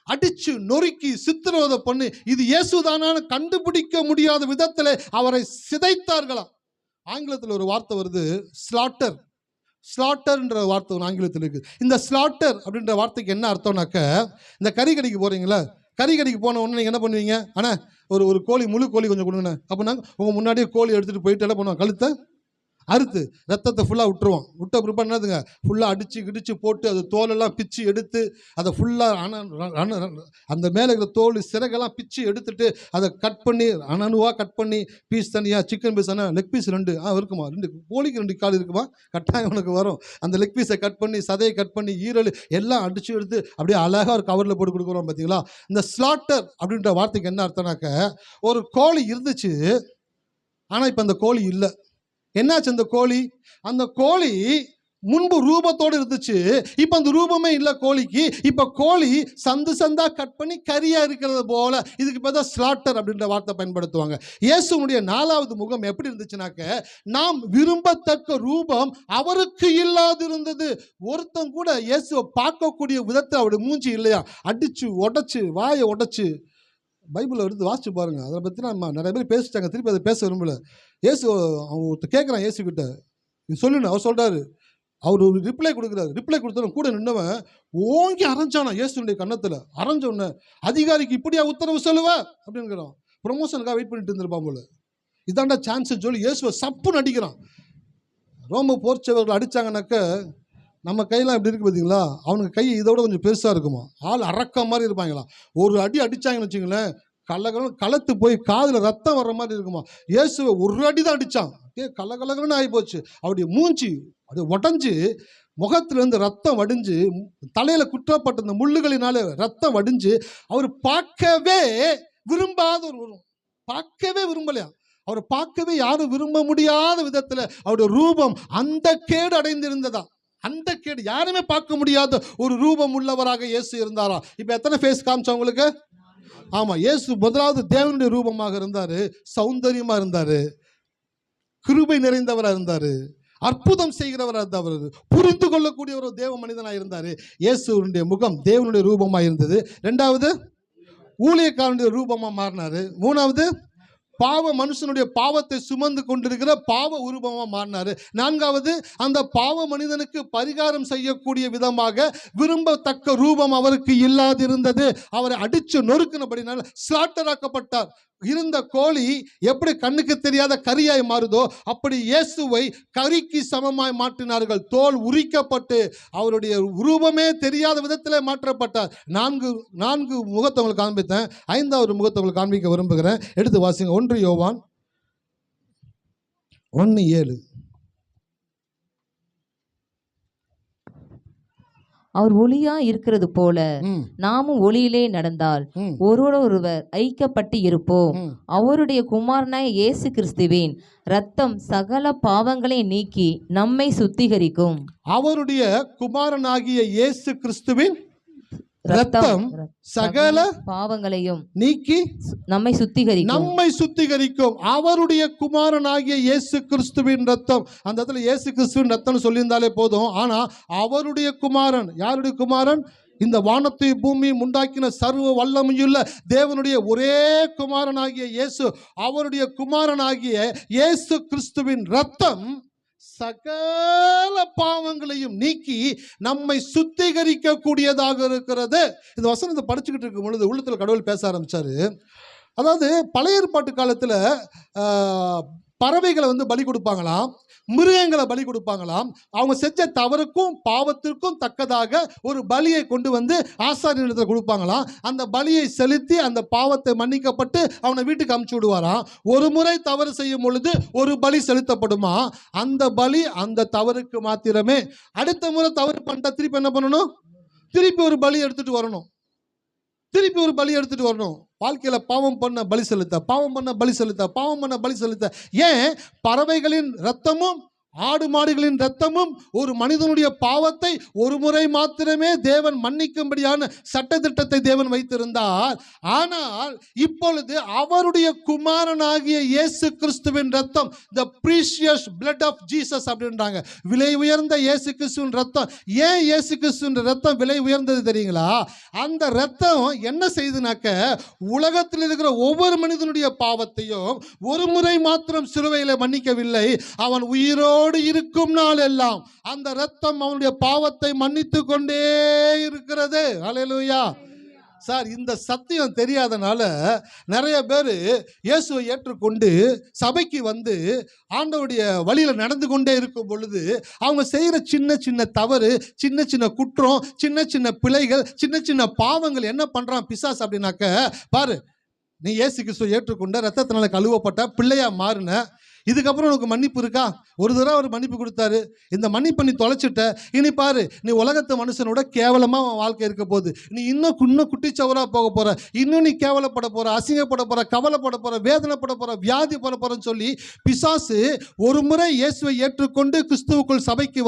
அடிச்சு நொறுக்கி சித்திரவதை பண்ணி இது இயேசுதானான்னு கண்டுபிடிக்க முடியாத விதத்தில் அவரை சிதைத்தார்களாம். ஆங்கிலத்தில் ஒரு வார்த்தை வருது, ஸ்லாட்டர். ஸ்லாட்டர்ன்ற வார்த்தை ஒரு ஆங்கிலத்தில் இருக்குது. இந்த ஸ்லாட்டர் அப்படின்ற வார்த்தைக்கு என்ன அர்த்தம்னாக்க, இந்த கறி கடைக்கு போகிறீங்களா, கறி கடைக்கு போன உடனே நீங்கள் என்ன பண்ணுவீங்க, ஆனால் ஒரு கோழி முழு கோழி கொஞ்சம் கொடுங்கண்ணே அப்படின்னா உங்கள் முன்னாடியே கோழி எடுத்துகிட்டு போயிட்டு என்ன பண்ணுவாங்க, கழுத்தை அறுத்து ரத்தத்தை ஃபுல்லாக விட்டுருவான். விட்ட பிற்பாடு என்னதுங்க, ஃபுல்லாக அடித்து கிடிச்சு போட்டு அது தோலெல்லாம் பிச்சு எடுத்து அதை ஃபுல்லாக அந்த மேலே இருக்கிற தோல் சிறகெல்லாம் பிச்சு எடுத்துட்டு அதை கட் பண்ணி அணனுவாக கட் பண்ணி பீஸ் தனியாக, சிக்கன் பீஸ் ஆனால் லெக் பீஸ் 2 இருக்குமா, 2 கோழிக்கு 2 கால் இருக்குமா, கட்டாயம் உனக்கு வரும். அந்த லெக் பீஸை கட் பண்ணி சதையை கட் பண்ணி ஈரல் எல்லாம் அடித்து எடுத்து அப்படியே அழகாக ஒரு கவரில் போட்டு கொடுக்குறோம் பார்த்தீங்களா. இந்த ஸ்லாட்டர் அப்படின்ற வார்த்தைக்கு என்ன அர்த்தம்னாக்க, ஒரு கோழி இருந்துச்சு ஆனால் இப்போ அந்த கோழி இல்லை. என்னாச்சு அந்த கோழி? அந்த கோழி முன்பு ரூபத்தோடு இருந்துச்சு, இப்போ அந்த ரூபமே இல்லை கோழிக்கு. இப்போ கோழி சந்து சந்தா கட் பண்ணி கறியாக இருக்கிறது போல, இதுக்கு இப்போ தான் ஸ்லாட்டர் அப்படின்ற வார்த்தை பயன்படுத்துவாங்க. இயேசுனுடைய 4வது முகம் எப்படி இருந்துச்சுனாக்க, நாம் விரும்பத்தக்க ரூபம் அவருக்கு இல்லாதிருந்தது. ஒருத்தன் கூட இயேசுவை பார்க்கக்கூடிய விதத்தில் அவருடைய மூஞ்சி இல்லையா, அடிச்சு உடச்சு வாயை உடச்சு. பைபிளை எடுத்து வாசிச்சு பாருங்க, அதை பற்றி நம்ம நிறைய பேர் பேசிட்டாங்க, திருப்பி அதை பேச விரும்பல. இயேசு அவன் கேட்குறான் இயேசுக்கிட்ட, இது சொல்லுன்னு. அவர் சொல்கிறாரு, அவர் ஒரு ரிப்ளை கொடுக்குறாரு. ரிப்ளை கொடுத்தவன் கூட நின்றவன் ஓங்கி அரைஞ்சானா இயேசுடைய கன்னத்தில். அரைஞ்ச உடனே, அதிகாரிக்கு இப்படியா உத்தரவு சொல்லுவ அப்படிங்கிறான். ப்ரொமோஷனுக்காக வெயிட் பண்ணிட்டு இருந்திருப்பான் போல. இதாண்டா சான்ஸ் சொல்லி இயேசுவை சப்புன்னு அடிக்கிறான். ரோம போர்ச்சவர்கள் அடித்தாங்கனாக்க நம்ம கையெல்லாம் எப்படி இருக்குது பார்த்தீங்களா, அவனுக்கு கை இதோட கொஞ்சம் பெருசாக இருக்குமா, ஆள் அரக்க மாதிரி இருப்பாங்களா. ஒரு அடி அடித்தாங்கன்னு வச்சுங்களேன், களத்து போய் காதில் ரத்தம் வர்ற மாதிரி இருக்குமா. இயேசுவை ஒரு அடி தான் அடித்தான், கலகலகலன்னு ஆகி போச்சு. அவருடைய மூஞ்சி அது உடஞ்சி, முகத்திலிருந்து ரத்தம் வடிஞ்சு, தலையில் குற்றப்பட்ட இந்த முள்ளுகளினால ரத்தம் வடிஞ்சு, அவர் பார்க்கவே விரும்பாத ஒரு உருவம், பார்க்கவே விரும்பலையா. அவரை பார்க்கவே யாரும் விரும்ப முடியாத விதத்தில் அவருடைய ரூபம் அந்த கேடு அடைந்திருந்ததா. அந்த கேடு யாருமே பார்க்க முடியாத ஒரு ரூபம் உள்ளவராக இயேசு இருந்தாரா. இப்போ எத்தனை ஃபேஸ் காமிச்சா உங்களுக்கு? ஆமாம், இயேசு முதலாவது தேவனுடைய ரூபமாக இருந்தார், சௌந்தரியமாக இருந்தார், கிருபை நிறைந்தவராக இருந்தார், அற்புதம் செய்கிறவராக இருந்தவர், புரிந்து கொள்ளக்கூடிய ஒரு தேவ மனிதனாக இருந்தார். இயேசுடைய முகம் தேவனுடைய ரூபமாக இருந்தது. ரெண்டாவது ஊழியக்காரனுடைய ரூபமாக மாறினார். மூணாவது மனுஷனுடைய பாவத்தை சுமந்து கொண்டிருக்கிற பாவ உருவமாக மாறினார். நான்காவது அந்த பாவ மனிதனுக்கு பரிகாரம் செய்யக்கூடிய விதமாக விரும்பத்தக்க ரூபம் அவருக்கு இல்லாதிருந்தது. அவரை அடிச்சு நொறுக்கினபடினால் ஸ்லாட்டராக்கப்பட்டார். இருந்த கோழி எப்படி கண்ணுக்கு தெரியாத கரியாய் மாறுதோ அப்படி இயேசுவை கரிக்கு சமமாய் மாற்றினார்கள். தோல் உரிக்கப்பட்டு அவருடைய ரூபமே தெரியாத விதத்தில் மாற்றப்பட்டார். நான்கு முகத்தை உங்களுக்கு காண்பித்தேன். ஐந்தாவது முகத்தை உங்களுக்கு காண்பிக்க விரும்புகிறேன். எடுத்து வாசிங்க. 1 யோவான் 1:7. அவர் ஒளியா இருக்கிறது போல நாமும் ஒளியிலே நடந்தால் ஒருவரொருவர் ஐக்கியப்பட்டு இருப்போம். அவருடைய குமாரனாய இயேசு கிறிஸ்துவின் இரத்தம் சகல பாவங்களை நீக்கி நம்மை சுத்திகரிக்கும். அவருடைய குமாரனாகிய இயேசு கிறிஸ்துவின் இரத்தம் சகல பாவங்களையும் நீக்கி நம்மை சுத்திகரிக்கும். அவருடைய குமாரனாகிய இயேசு கிறிஸ்துவின் ரத்தம். அந்த இடத்துல இயேசு கிறிஸ்துவின் ரத்தம் சொல்லியிருந்தாலே போதும். ஆனா அவருடைய குமாரன், யாருடைய குமாரன்? இந்த வானத்தை பூமி உண்டாக்கின சர்வ வல்லமையுள்ள தேவனுடைய ஒரே குமாரனாகிய இயேசு, அவருடைய குமாரனாகிய இயேசு கிறிஸ்துவின் ரத்தம் சகல பாவங்களையும் நீக்கி நம்மை சுத்திகரிக்க கூடியதாக இருக்கிறது. இந்த வசனத்தை படிச்சுக்கிட்டு இருக்கும் பொழுது உள்ளத்தில் கடவுள் பேச ஆரம்பிச்சாரு. அதாவது பழைய ஏற்பாட்டு காலத்தில் பறவைகளை பலி கொடுப்பாங்களாம், மிருகங்களை பலி கொடுப்பாங்களாம். அவங்க செஞ்ச தவறுக்கும் பாவத்திற்கும் தக்கதாக ஒரு பலியை கொண்டு ஆசாரியனிடத்தில் கொடுப்பாங்களாம். அந்த பலியை செலுத்தி அந்த பாவத்தை மன்னிக்கப்பட்டு அவனை வீட்டுக்கு அமுச்சு விடுவாராம். ஒரு முறை தவறு செய்யும் பொழுது ஒரு பலி செலுத்தப்படுமா. அந்த பலி அந்த தவறுக்கு மாத்திரமே. அடுத்த முறை தவறு பண்ணிட்டா திருப்பி என்ன பண்ணணும்? திருப்பி ஒரு பலி எடுத்துட்டு வரணும். வாழ்க்கையில பாவம் பண்ண பலி செலுத்த. ஏன்? பறவைகளின் ரத்தமும் ஆடு மாடுகளின் ரத்தமும் ஒரு மனிதனுடைய பாவத்தை ஒரு முறை மாத்திரமே தேவன் மன்னிக்கும்படியான சட்டத்திட்டத்தை தேவன் வைத்திருந்தார். ஆனால் இப்பொழுது அவருடைய குமாரனாகிய இயேசு கிறிஸ்துவின் ரத்தம், the precious blood of Jesus அப்படின்றாங்க. விலை உயர்ந்த இயேசு கிறிஸ்துவின் ரத்தம். ஏன் இயேசு கிறிஸ்துவின் ரத்தம் விலை உயர்ந்தது தெரியுங்களா? அந்த ரத்தம் என்ன செய்துனாக்க, உலகத்தில் இருக்கிற ஒவ்வொரு மனிதனுடைய பாவத்தையும் ஒரு முறை மாத்திரம் சிலுவையில் மன்னிக்கவில்லை. அவன் உயிரோடு இருக்கும் நாள் எல்லாம் அந்த இரத்தம் அவனுடைய பாவத்தை மன்னித்து கொண்டே இருக்கிறது. ஹல்லேலூயா. சார், இந்த சத்தியம் தெரியாதனால நிறைய பேர் இயேசுவை ஏற்றுக்கொண்டு சபைக்கு ஆண்டவருடைய வழியில் நடந்து கொண்டே இருக்கும் பொழுது அவங்க செய்கிற சின்ன சின்ன தவறு, சின்ன சின்ன குற்றம், சின்ன சின்ன பிழைகள், சின்ன சின்ன பாவங்கள் என்ன பண்ணுறான் பிசாசு அப்படின்னாக்க, பாரு, நீ இயேசு கிறிஸ்துவை ஏற்றுக்கொண்ட, ரத்தத்தினால கழுவப்பட்ட, பிள்ளையா மாறின, இதுக்கப்புறம் உனக்கு மன்னிப்பு இருக்கா? ஒரு தடவை அவர் மன்னிப்பு கொடுத்தாரு, இந்த மன்னிப்பு நீ தொலைச்சிட்ட. இனி பாரு, நீ உலகத்து மனுஷனோட கேவலமாக உன் வாழ்க்கை இருக்க போகுது. நீ இன்னும் குட்டிச்சவராக போக போகிற, இன்னும் நீ கேவலப்பட போகிற, அசிங்கப்பட போகிற, கவலைப்பட போகிற, வேதனைப்பட போகிற, வியாதி பட போகிறன்னு சொல்லி பிசாசு ஒரு முறை இயேசுவை ஏற்றுக்கொண்டு கிறிஸ்துவுக்குள் சபைக்கு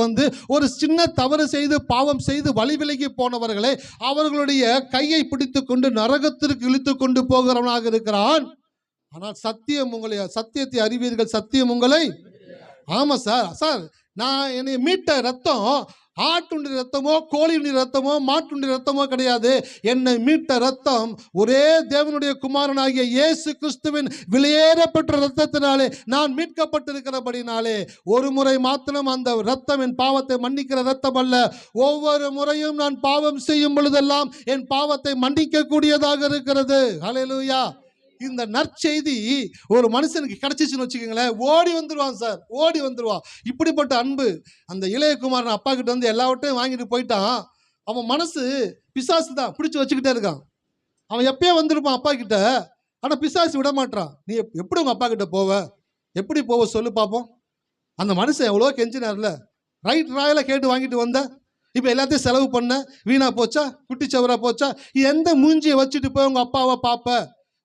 ஒரு சின்ன தவறு செய்து பாவம் செய்து வழி விலகி போனவர்களை அவர்களுடைய கையை பிடித்து கொண்டு நரகத்திற்கு இழுத்து கொண்டு போகிறவனாக இருக்கிறான். ஆனால் சத்தியத்தை அறிவீர்கள், சத்தியம் உங்களை. ஆமாம் சார், நான் என்னை மீட்ட ரத்தம் ஆட்டுண்டி ரத்தமோ கோழியுண்டி ரத்தமோ மாட்டுண்டி ரத்தமோ கிடையாது. என்னை மீட்ட ரத்தம் ஒரே தேவனுடைய குமாரனாகிய இயேசு கிறிஸ்துவின் விலையேறப்பட்ட ரத்தத்தினாலே நான் மீட்கப்பட்டிருக்கிறபடினாலே ஒரு முறை மாத்திரம் அந்த ரத்தம் என் பாவத்தை மன்னிக்கிற ரத்தம் அல்ல. ஒவ்வொரு முறையும் நான் பாவம் செய்யும் பொழுதெல்லாம் என் பாவத்தை மன்னிக்க கூடியதாக இருக்கிறது. ஹல்லேலூயா. இந்த நற்செய்தி ஒரு மனுஷனுக்கு கிடைச்சிச்சுன்னு வச்சுக்கோங்களேன், ஓடி வந்துடுவான் சார், ஓடி வந்துடுவான். இப்படிப்பட்ட அன்பு. அந்த இளையகுமாரன் அப்பா கிட்ட வந்து எல்லாவற்றையும் வாங்கிட்டு போயிட்டான். அவன் மனசு பிசாசு தான் பிடிச்சி வச்சுக்கிட்டே இருக்கான். அவன் எப்பயே வந்திருப்பான் அப்பா கிட்ட, ஆனால் பிசாசு விட மாட்டான். நீ எப்படி உங்கள் அப்பா கிட்ட போவ, எப்படி போவ சொல்லு பார்ப்போம். அந்த மனுஷன் எவ்வளோ கெஞ்சினார்ல, ரைட் ராயில கேட்டு வாங்கிட்டு வந்த, இப்போ எல்லாத்தையும் செலவு பண்ண, வீணா போச்சா, குட்டிச்சவரா போச்சா? எந்த மூஞ்சியை வச்சுட்டு போய் உங்கள் அப்பாவை பார்ப்ப?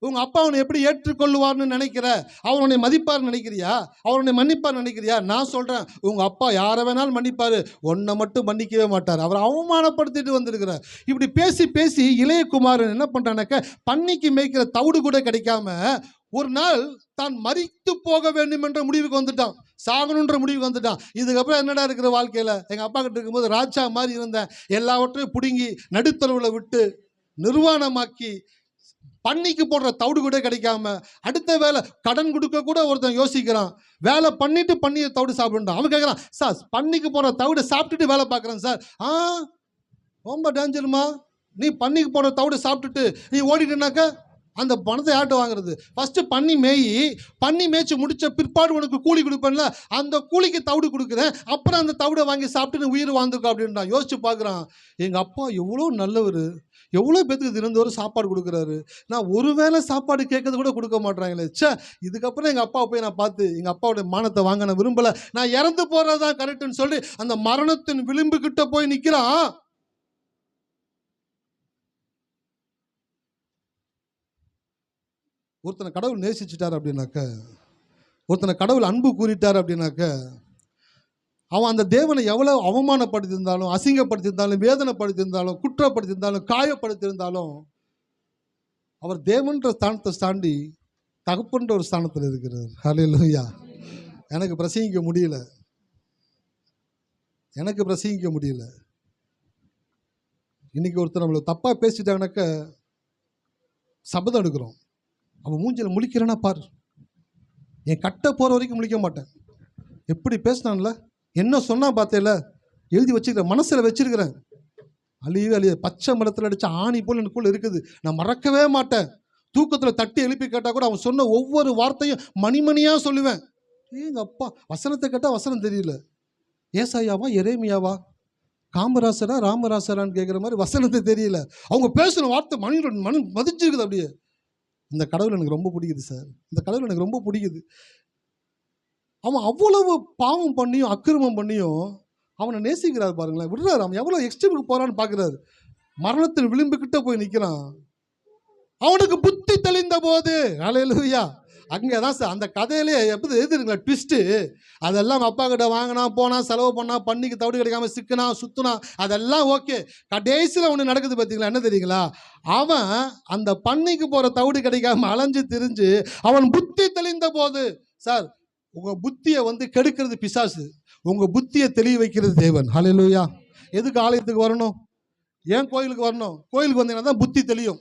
உங்கள் அப்பா அவனை எப்படி ஏற்றுக்கொள்ளுவார்னு நினைக்கிற? அவனை மதிப்பார்னு நினைக்கிறியா? அவனை மன்னிப்பார் நினைக்கிறியா? நான் சொல்கிறேன், உங்கள் அப்பா யாரை வேணாலும் மன்னிப்பார், ஒன்றை மட்டும் மன்னிக்கவே மாட்டார். அவர் அவமானப்படுத்திட்டு வந்திருக்கிறார். இப்படி பேசி பேசி இளையகுமாரன் என்ன பண்ணுறானாக்க, பன்னிக்கு மேய்க்கிற தவிடு கூட கிடைக்காம ஒரு நாள் தான் மரித்து போக வேண்டும் என்ற முடிவுக்கு வந்துட்டான். சாகணுன்ற முடிவுக்கு வந்துட்டான். இதுக்கப்புறம் என்னடா இருக்கிற வாழ்க்கையில், எங்கள் அப்பா கிட்ட இருக்கும்போது ராஜா மாதிரி இருந்தேன், எல்லாவற்றையும் பிடுங்கி நடுத்தரவில் விட்டு நிர்வாணமாக்கி பன்னிக்கு போடுற தவிடு கூட கிடைக்காம, அடுத்த வேலை கடன் கொடுக்க கூட ஒருத்தன் யோசிக்கிறான். வேலை பண்ணிட்டு பன்னியை தவிடு சாப்பிடுறான். அவன் கேட்குறான், சார் பன்னிக்கு போடுற தவிடு சாப்பிட்டுட்டு வேலை பார்க்குறேன் சார். ரொம்ப டேஞ்சருமா, நீ பன்னிக்கு போடுற தவிடு சாப்பிட்டுட்டு நீ ஓடிட்டுனாக்க அந்த பணத்தை யார்கிட்ட வாங்குறது? ஃபஸ்ட்டு பன்னி மேய்ச்சி முடிச்ச பிற்பாடு உனக்கு கூலி கொடுப்பேன்ல, அந்த கூலிக்கு தவிடு கொடுக்குறேன், அப்புறம் அந்த தவிடை வாங்கி சாப்பிட்டு உயிர் வாழ்ந்துருக்கா அப்படின்றான். யோசிச்சு பார்க்குறான், எங்கள் அப்பா எவ்வளோ நல்லவர், எவ்வளோ பேத்துக்கு தினந்தோறும் சாப்பாடு கொடுக்குறாரு, நான் ஒரு வேளை சாப்பாடு கேட்கறது கூட கொடுக்க மாட்டேறாங்களே. இதுக்கப்புறம் எங்கள் அப்பாவை போய் நான் பார்த்து எங்கள் அப்பாவுடைய மானத்தை வாங்க நான் விரும்பலை, நான் இறந்து போகிறது தான் கரெக்டுன்னு சொல்லி அந்த மரணத்தின் விளிம்புக்கிட்ட போய் நிற்கிறான். ஒருத்தனை கடவுள் நேசிச்சிட்டார் அப்படின்னாக்க, ஒருத்தனை கடவுள் அன்பு கூறிட்டார் அப்படின்னாக்க, அவன் அந்த தேவனை எவ்வளோ அவமானப்படுத்தியிருந்தாலும், அசிங்கப்படுத்தியிருந்தாலும், வேதனைப்படுத்தியிருந்தாலும், குற்றப்படுத்தியிருந்தாலும், காயப்படுத்தியிருந்தாலும், அவர் தேவன்ற ஸ்தானத்தை தாண்டி தகப்பன்ற ஒரு ஸ்தானத்தில் இருக்கிறார். ஹல்லேலூயா. எனக்கு பிரசங்கிக்க முடியல. இன்னைக்கு ஒருத்தர் நம்மளை தப்பாக பேசிட்டாங்கனாக்க சபதம் எடுக்கிறோம். அவன் மூஞ்சில் முழிக்கிறேன்னா பாரு, என் கட்ட போகிற வரைக்கும் முழிக்க மாட்டேன். எப்படி பேசினான்ல, என்ன சொன்னா பார்த்தேல, எழுதி வச்சுக்கிறேன், மனசில் வச்சிருக்கிறேன். அழிய பச்சை மரத்தில் அடித்த ஆணி போல் எனக்குள்ள இருக்குது, நான் மறக்கவே மாட்டேன். தூக்கத்தில் தட்டி எழுப்பி கேட்டால் கூட அவன் சொன்ன ஒவ்வொரு வார்த்தையும் மணிமணியாக சொல்லுவேன். எங்கள் அப்பா வசனத்தை கேட்டால் வசனம் தெரியல, ஏசாயாவா எரேமியாவா காமராசரா ராமராசரான்னு கேட்குற மாதிரி வசனத்தை தெரியல. அவங்க பேசுகிற வார்த்தை மணி மதிச்சிருக்குது அப்படியே. இந்த கடவுள் எனக்கு ரொம்ப பிடிக்குது சார், இந்த கடவுள் எனக்கு ரொம்ப பிடிக்குது. அவன் அவ்வளவு பாவம் பண்ணியும் அக்கிரமம் பண்ணியும் அவனை நேசிக்கிறார் பாருங்களேன், விடுறாரு. அவன் எவ்வளோ எக்ஸ்ட்ரீமுக்கு போகிறான்னு பார்க்குறாரு. மரணத்தின் விளிம்புக்கிட்ட போய் நிற்கிறான். அவனுக்கு புத்தி தெளிந்த போது, ஹல்லேலூயா. அங்கே தான் சார் அந்த கதையிலே எப்படி எழுதுறீங்களா ட்விஸ்ட்டு. அதெல்லாம் அப்பா கிட்ட வாங்கினா போனா செலவு பண்ணா பன்னிக்கு தவிடு கிடைக்காம சிக்கினா சுற்றுனா அதெல்லாம் ஓகே. கடைசியில் ஒன்று நடக்குது பார்த்தீங்களா, என்ன தெரியுங்களா? அவன் அந்த பன்னிக்கு போகிற தவிடு கிடைக்காம அலைஞ்சு திரிஞ்சு அவன் புத்தி தெளிந்த போது. சார், உங்கள் புத்தியை கெடுக்கிறது பிசாசு, உங்கள் புத்தியை தெளிய வைக்கிறது தேவன். ஹல்லேலூயா. எதுக்கு ஆலயத்துக்கு வரணும், ஏன் கோயிலுக்கு வரணும்? கோயிலுக்கு வந்தீங்கன்னா தான் புத்தி தெளியும்.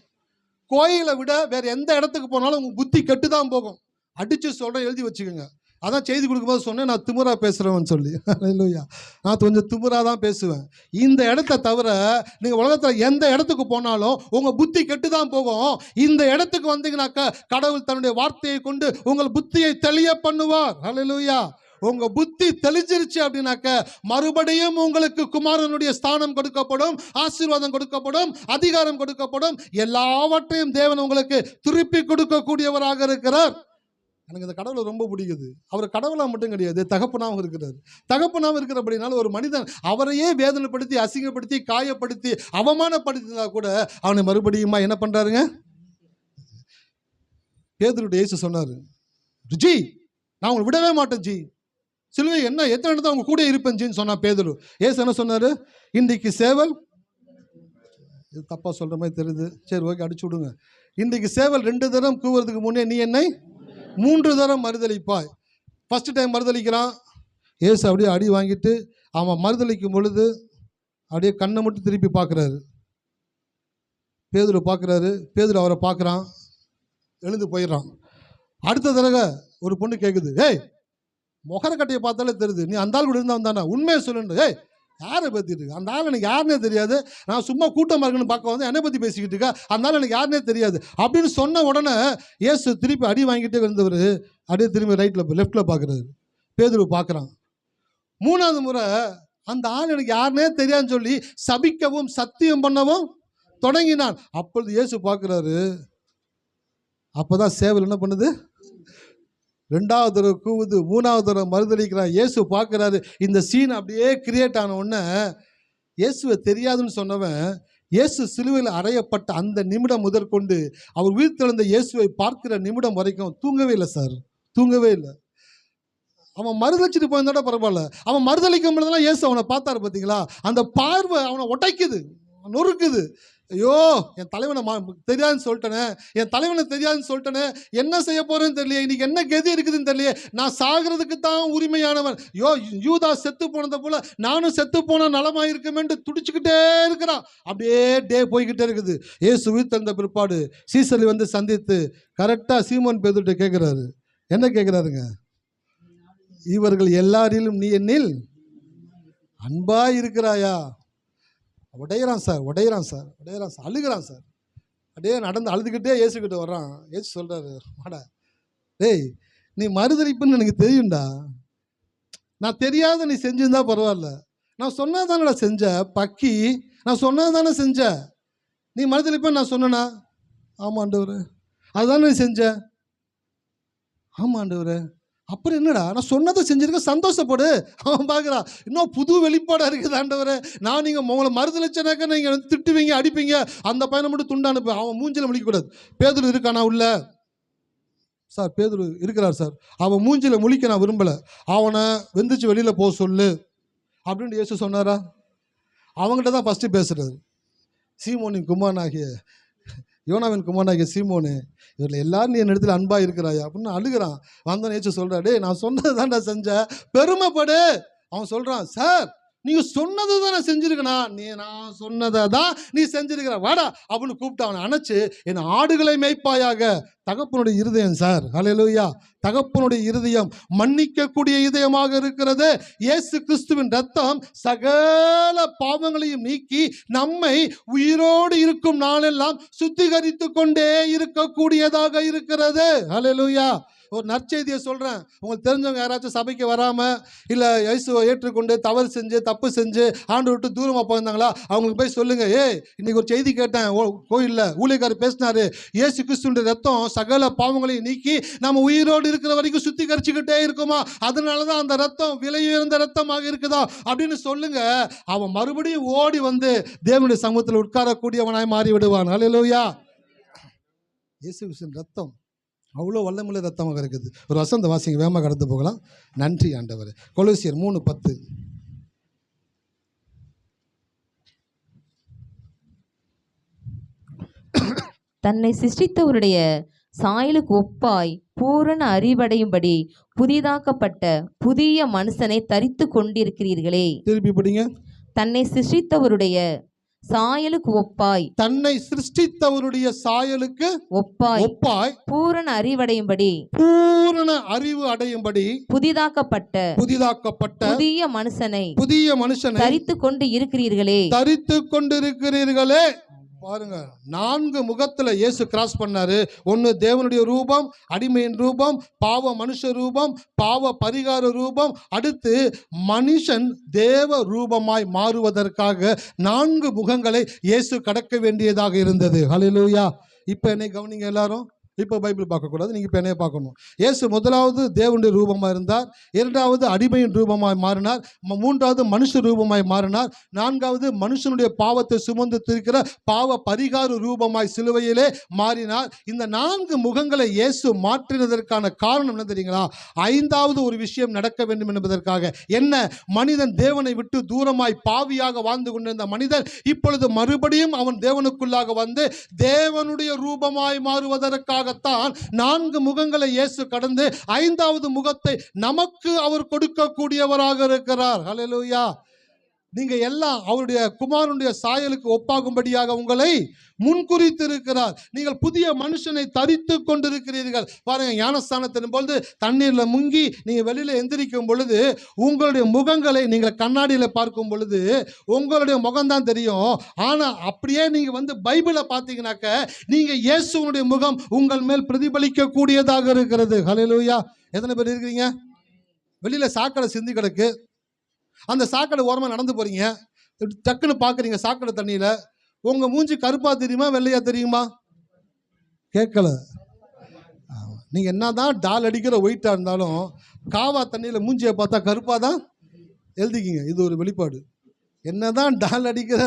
கோயிலை விட வேறு எந்த இடத்துக்கு போனாலும் உங்கள் புத்தி கெட்டு தான் போகும். அடித்து சொல்கிறேன், எழுதி வச்சுக்கோங்க. அதான் செய்தி கொடுக்கும்போது சொன்னேன், நான் திமுறா பேசுகிறேன்னு சொல்லி. இல்லையா, நான் கொஞ்சம் திமுறா தான் பேசுவேன். இந்த இடத்த தவிர நீங்கள் உலகத்தில் எந்த இடத்துக்கு போனாலும் உங்கள் புத்தி கெட்டு தான் போகும். இந்த இடத்துக்கு வந்தீங்கன்னாக்கா கடவுள் தன்னுடைய வார்த்தையை கொண்டு உங்கள் புத்தியை தெளிய பண்ணுவார். ஹல்லேலூயா. உங்கள் புத்தி தெளிஞ்சிருச்சு அப்படின்னாக்க மறுபடியும் உங்களுக்கு குமாரனுடைய ஸ்தானம் கொடுக்கப்படும், ஆசீர்வாதம் கொடுக்கப்படும், அதிகாரம் கொடுக்கப்படும். எல்லாவற்றையும் தேவன் உங்களுக்கு திருப்பி கொடுக்கக்கூடியவராக இருக்கிறார். எனக்கு இந்த கடவுளை ரொம்ப பிடிக்குது. அவர் கடவுளாக மட்டும் கிடையாது, தகப்பனாகவும் இருக்கிறார். தகப்பனாகவும் இருக்கிறபடினால ஒரு மனிதன் அவரையே வேதனைப்படுத்தி அசிங்கப்படுத்தி காயப்படுத்தி அவமானப்படுத்தினா கூட அவனை மறுபடியுமா என்ன பண்ணுறாருங்க? பேதுருடைய இயேசு சொன்னார், ஜி நான் உங்களை விடவே மாட்டேன் ஜி, சிலுவை என்ன எத்தனை இடத்துல அவங்க கூட இருப்பேன் ஜின்னு சொன்னா பேதுரு. ஏசு என்ன சொன்னார்? இன்றைக்கு சேவல், இது தப்பாக சொல்கிற மாதிரி தெரியுது, சரி ஓகே அடிச்சு விடுங்க. இன்றைக்கு சேவல் 2 தரம் கூவுறதுக்கு முன்னே நீ என்னை 3 தரம் மறுதளிப்பாய். First time மறுதளிக்கிறான். ஏசு அப்படியே அடி வாங்கிட்டு அவன் மறுதளிக்கும் பொழுது அப்படியே கண்ணை மட்டும் திருப்பி பார்க்குறாரு. பேதுரு பார்க்குறாரு, பேதுரு அவரை பார்க்குறான், எழுந்து போயிடுறான். அடுத்த தடவை ஒரு பொண்ணு கேட்குது, ஏய் முகரக்கட்டையை பார்த்தாலே தெரியுது, நீ அந்த ஆள் கூட இருந்தான் தானே, உண்மையை சொல்லுண்டு, ஏய் யாரை பற்றி இருக்கு? அந்த ஆள் எனக்கு யாருன்னே தெரியாது. நான் சும்மா கூட்டமாக இருக்குன்னு பார்க்க வந்து என்னை பற்றி பேசிக்கிட்டு இருக்கா, அந்த ஆள் எனக்கு யாருன்னே தெரியாது அப்படின்னு சொன்ன உடனே இயேசு திருப்பி அடி வாங்கிட்டே இருந்தவர் அப்படியே திரும்பி லெஃப்டில் பார்க்குறாரு. பேதுரு பார்க்குறான். 3வது முறை அந்த ஆள் எனக்கு யாருன்னே தெரியாதுன்னு சொல்லி சபிக்கவும் சத்தியம் பண்ணவும் தொடங்கினான். அப்பொழுது இயேசு பார்க்குறாரு. அப்போதான் சேவல் என்ன பண்ணுது? 2வது தடவை கூவுது, 3வது தடவை மறுதளிக்கிறான். இயேசு பார்க்குறாரு. இந்த சீன் அப்படியே கிரியேட் ஆன உடனே இயேசுவை தெரியாதுன்னு சொன்னவன் இயேசு சிலுவையில் அறையப்பட்ட அந்த நிமிடம் முதற்கொண்டு அவர் உயிர்த்தெழுந்த இயேசுவை பார்க்கிற நிமிடம் வரைக்கும் தூங்கவே இல்லை சார், தூங்கவே இல்லை. அவன் மறுதளிச்சுட்டு போயிருந்தோட பரவாயில்ல, அவன் மறுதளிக்கும் பொழுதுலாம் இயேசு அவனை பார்த்தாரு. பார்த்தீங்களா? அந்த பார்வை அவனை ஒட்டைக்குது, நொறுக்குது. ஐயோ, என் தலைவனை தெரியாதுன்னு சொல்லிட்டேனே, என் தலைவனை தெரியாதுன்னு சொல்லிட்டேனே, என்ன செய்ய போறேன்னு தெரியல, இன்னைக்கு என்ன கதி இருக்குதுன்னு தெரியல, நான் சாகிறதுக்கு தான் உரிமையானவன். யூதா செத்து போனதை போல நானும் செத்து போன நலமா இருக்குமேன்ட்டு துடிச்சுக்கிட்டே இருக்கிறான். அப்படியே டே போய்கிட்டே இருக்குது. இயேசு உயிர்த்தெழுந்த பிற்பாடு சீசரை வந்து சந்தித்து கரெக்டாக சீமோன் பேதுருட்ட கேட்குறாரு. என்ன கேட்குறாருங்க? இவர்கள் எல்லாரிலும் நீ என்னில் அன்பா இருக்கிறாயா? உடையிறான் சார், அழுகிறான் சார். அப்படியே நடந்து அழுதுகிட்டே இயேசுக்கிட்ட வர்றான். இயேசு சொல்கிறாரு, வாடா டேய், நீ மறுதளிப்புன்னு எனக்கு தெரியும்டா. நான் தெரியாத நீ செஞ்சிருந்தா பரவாயில்ல, நான் சொன்னது தானடா செஞ்ச பக்கி, நான் சொன்னது தானே செஞ்ச. நீ மறுதளிப்புன்னு நான் சொன்னேனா? ஆமாம் ஆண்டவரே, அதுதானே நீ செஞ்ச. ஆமாம் ஆண்டவரே, அப்புறம் என்னடா, நான் சொன்னதை செஞ்சிருக்க, சந்தோஷப்படு. அவன் பார்க்குறான், இன்னும் புது வெளிப்பாடாக இருக்குது ஆண்டவரே. நான் நீங்கள் உங்களை மறுதளிச்சனாக்க நீங்கள் திட்டுவீங்க, அடிப்பீங்க, அந்த பையனை மட்டும் துண்டு அனுப்பு. அவன் மூஞ்சில் முழிக்கக்கூடாது. பேதுரு இருக்கானா உள்ள? சார் பேதுரு இருக்கிறார் சார். அவன் மூஞ்சில் முழிக்க நான் விரும்பலை, அவனை வெந்துச்சு வெளியில் போக சொல்லு அப்படின்னு இயேசு சொன்னாரா? அவங்ககிட்ட தான் ஃபஸ்ட்டு பேசுகிறது. சீமோனின் குமாரனாகிய யோனாவின் குமாரனாகிய சீமோனு, இவரில் எல்லாரும் நீ என் இடத்துல அன்பாக இருக்கிறாயா அப்படின்னு அழுகிறான். வந்தோன்னு ஏச்சு சொல்கிறா, டே நான் சொன்னது தான்டா செஞ்சேன், பெருமைப்படு. அவன் சொல்கிறான், சார் நீங்கள் சொன்னது தான் நான் செஞ்சுருக்கணா, நான் சொன்னதை தான் நீ செஞ்சிருக்கிற, வாடா அப்படின்னு கூப்பிட்டு அவனை அணைச்சு, என் ஆடுகளை மேய்ப்பாயாக. தகப்பனுடைய இருதயம் சார், ஹல்லேலூயா. தகப்பனுடைய இருதயம் மன்னிக்கக்கூடிய இதயமாக இருக்கிறது. இயேசு கிறிஸ்துவின் ரத்தம் சகல பாவங்களையும் நீக்கி நம்மை உயிரோடு இருக்கும் நாளெல்லாம் சுத்திகரித்து கொண்டே இருக்கக்கூடியதாக இருக்கிறது. ஹல்லேலூயா. ஒரு நற்செய்தியை சொல்கிறேன். உங்களுக்கு தெரிஞ்சவங்க யாராச்சும் சபைக்கு வராமல் இல்லை இயேசுவை ஏற்றுக்கொண்டு தவறு செஞ்சு தப்பு செஞ்சு ஆண்டு விட்டு தூரமாக போயிருந்தாங்களா, அவங்களுக்கு போய் சொல்லுங்கள், இன்னைக்கு ஒரு செய்தி கேட்டேன் கோயிலில், ஊழியக்காரர் பேசினாரு, இயேசு கிறிஸ்துவின் ரத்தம் சகல பாவங்களையும் நீக்கி நம்ம உயிரோடு இருக்கிற வரைக்கும் சுத்திகரிச்சுக்கிட்டே இருக்குமா, அதனால தான் அந்த ரத்தம் விலை உயர்ந்த ரத்தமாக இருக்குதா அப்படின்னு சொல்லுங்க. அவன் மறுபடியும் ஓடி வந்து தேவனுடைய சமூகத்தில் உட்காரக்கூடியவனாய் மாறி விடுவான். ஹல்லேலூயா. இயேசு கிறிஸ்துவின் ரத்தம் அவ்வளோ வல்லமுள்ள ரத்தமாக இருக்குது. ஒரு வசந்த வாசிங்க, வேகமாக கடந்து போகலாம். நன்றி ஆண்டவர். கொலோசியர் 3:10. தன்னை சிருஷ்டித்தவருடைய சாயலுக்கு ஒப்பாய் பூரண அறிவடையும்படி புதிதாக்கப்பட்ட புதிய மனுஷனை தரித்து கொண்டிருக்கிறீர்களே. திருப்பி படிங்க. தன்னை சிருஷ்டித்தவருடைய சாயலுக்கு ஒப்பாய், தன்னை சிருஷ்டித்தவருடைய சாயலுக்கு ஒப்பாய் பூரண அறிவடையும்படி, பூரண அறிவு அடையும்படி புதிதாக்கப்பட்ட புதிய மனுஷனை தரித்து கொண்டு இருக்கிறீர்களே. பாருங்க, 4 முகத்துல இயேசு கிராஸ் பண்ணாரு. ஒன்று தேவனுடைய ரூபம், அடிமையின் ரூபம், பாவ மனுஷ ரூபம், பாவ பரிகார ரூபம், அடுத்து மனுஷன் தேவ ரூபமாய் மாறுவதற்காக 4 முகங்களை இயேசு கடக்க வேண்டியதாக இருந்தது. ஹல்லேலூயா. இப்போ என்னை கவனிங்க எல்லாரும். இப்போ பைபிள் பார்க்கக்கூடாது, நீங்கள் இப்போ என்னைய பார்க்கணும். இயேசு முதலாவது தேவனுடைய ரூபமாக இருந்தார், 2வது அடிமையின் ரூபமாய் மாறினார், 3வது மனுஷ ரூபமாய் மாறினார், 4வது மனுஷனுடைய பாவத்தை சுமந்து இருக்கிற பாவ பரிகார ரூபமாய் சிலுவையிலே மாறினார். இந்த 4 முகங்களை இயேசு மாற்றினதற்கான காரணம் என்ன தெரியுங்களா? 5வது ஒரு விஷயம் நடக்க வேண்டும் என்பதற்காக. என்ன? மனிதன் தேவனை விட்டு தூரமாய் பாவியாக வாழ்ந்து கொண்டிருந்த மனிதன் இப்பொழுது மறுபடியும் அவன் தேவனுக்குள்ளாக வந்து தேவனுடைய ரூபமாய் மாறுவதற்காக 4 முகங்களை இயேசு கடந்து 5வது முகத்தை நமக்கு அவர் கொடுக்கக்கூடியவராக இருக்கிறார். ஹல்லேலூயா. நீங்க எல்லாம் அவருடைய குமாரனுடைய சாயலுக்கு ஒப்பாகும்படியாக உங்களை முன்குறித்திருக்கிறார். நீங்கள் புதிய மனுஷனை தரித்து கொண்டிருக்கிறீர்கள். பாருங்க, ஞானஸ்தானத்தின் பொழுது தண்ணீர்ல முங்கி நீங்க வெளியில எந்திரிக்கும் பொழுது உங்களுடைய முகங்களை நீங்கள் கண்ணாடியில பார்க்கும் பொழுது உங்களுடைய முகம்தான் தெரியும். ஆனா அப்படியே நீங்க பைபிளை பார்த்தீங்கன்னாக்க நீங்க இயேசுனுடைய முகம் உங்கள் மேல் பிரதிபலிக்க கூடியதாக இருக்கிறது. ஹல்லேலூயா. எத்தனை பேர் இருக்கிறீங்க? வெளியில சாக்கடை சிந்தி கிடக்கு, அந்த சாக்கடை ஓரமாக நடந்து போறீங்க, டக்குன்னு பார்க்குறீங்க சாக்கடை தண்ணியில், உங்க மூஞ்சி கருப்பா தெரியுமா வெள்ளையா தெரியுமா? கேட்கல. நீங்கள் என்னதான் டால் அடிக்கிற ஒயிட்டாக இருந்தாலும் காவா தண்ணியில் மூஞ்சியை பார்த்தா கருப்பாக தான் எழுதிக்கிங்க. இது ஒரு வெளிப்பாடு. என்னதான் டால் அடிக்கிற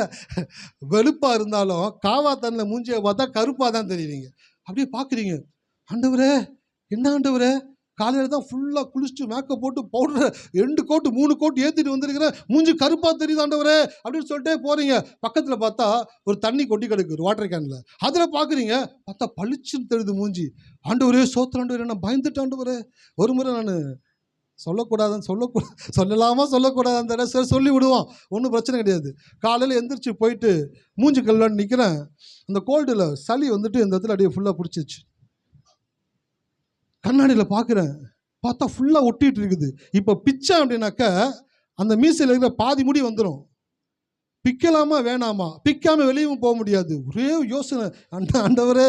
வெளுப்பாக இருந்தாலும் காவா தண்ணியில் மூஞ்சியை பார்த்தா கருப்பாக தான் தெரியுவீங்க. அப்படியே பார்க்குறீங்க, ஆண்டவரே என்ன ஆண்டவரே, காலையில் தான் ஃபுல்லாக குளிச்சுட்டு மேக்கப் போட்டு பவுடரை 2 கோட்டு 3 கோட்டு ஏற்றிட்டு வந்திருக்கிறேன், மூஞ்சி கருப்பாக தெரியுது ஆண்டவரே அப்படின்னு சொல்லிட்டே போகிறீங்க. பக்கத்தில் பார்த்தா ஒரு தண்ணி கொட்டி கிடக்கு ஒரு வாட்டர் கேனில், அதில் பார்க்குறீங்க, பார்த்தா பளிச்சுன்னு தெரியுது மூஞ்சி. ஆண்டவரே சோத்திரம் ஆண்டவரே, நான் பயந்துட்டு ஆண்டவரே. ஒரு முறை நான் சொல்லக்கூடாதுன்னு சொல்லக்கூடாதுன்னு சரி சொல்லி விடுவோம், ஒன்றும் பிரச்சனை கிடையாது. காலையில் எந்திரிச்சு போயிட்டு மூஞ்சி கல்வான்னு நிற்கிறேன், அந்த கோல்டில் சளி இந்த இடத்துல அப்படியே ஃபுல்லாக பிடிச்சிச்சு. கண்ணாடியில் பார்க்குறேன், பார்த்தா ஃபுல்லாக ஒட்டிகிட்டு இருக்குது. இப்போ பிச்சை அப்படின்னாக்க அந்த மீசையில் இருக்கிற பாதி முடி வந்துடும். பிக்கலாமா வேணாமா, பிக்காமல் வெளியும் போக முடியாது. ஒரே யோசனை, ஆண்டவரே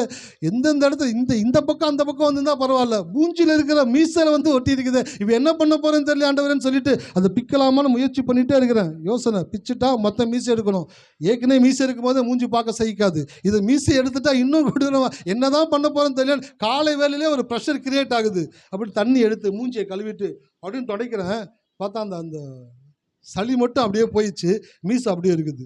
எந்தெந்த இடத்துல இந்த பக்கம் அந்த பக்கம் வந்துருந்தா பரவாயில்ல, மூஞ்சியில் இருக்கிற மீசையில் ஒட்டி இருக்குது, இப்போ என்ன பண்ண போகிறேன்னு தெரியல ஆண்டவரேன்னு சொல்லிட்டு அதை பிக்கலாமான்னு முயற்சி பண்ணிகிட்டே இருக்கிறேன். யோசனை, பிச்சுட்டா மொத்தம் மீசை எடுக்கணும். ஏற்கனவே மீசை இருக்கும் போது மூஞ்சி பார்க்க சகிக்காது, இது மீசை எடுத்துட்டா இன்னும் கொடுக்கணும், என்னதான் பண்ண போகிறேன்னு தெரியல. காலை வேலையிலே ஒரு ப்ரெஷர் கிரியேட் ஆகுது. அப்படி தண்ணி எடுத்து மூஞ்சியை கழுவிட்டு அப்படின்னு துடைக்கிறேன், பார்த்தா அந்த சளி மட்டும் அப்படியே போயிடுச்சு, மீசை அப்படியே இருக்குது.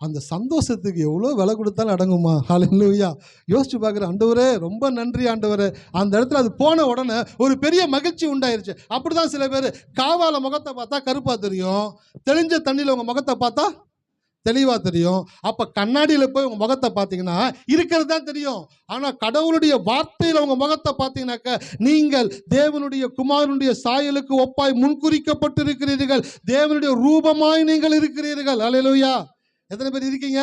அந்த சந்தோஷத்துக்கு எவ்வளோ விலை கொடுத்தாலும் அடங்குமா? ஹல்லேலூயா. யோசிச்சு பார்க்குறேன், ஆண்டவரே ரொம்ப நன்றி ஆண்டவரே. அந்த இடத்துல அது போன உடனே ஒரு பெரிய மகிழ்ச்சி உண்டாயிருச்சு. அப்படி தான் சில பேர் காவால முகத்தை பார்த்தா கருப்பாக தெரியும், தெளிஞ்ச தண்ணியில் உங்கள் முகத்தை பார்த்தா தெளிவாக தெரியும். அப்போ கண்ணாடியில் போய் உங்கள் முகத்தை பார்த்தீங்கன்னா இருக்கிறது தான் தெரியும். ஆனால் கடவுளுடைய வார்த்தையில் உங்கள் முகத்தை பார்த்தீங்கன்னாக்க நீங்கள் தேவனுடைய குமாரனுடைய சாயலுக்கு ஒப்பாய் முன்குறிக்கப்பட்டிருக்கிறீர்கள், தேவனுடைய ரூபமாய் நீங்கள் இருக்கிறீர்கள். ஹல்லேலூயா. எத்தனை பேர் இருக்கீங்க?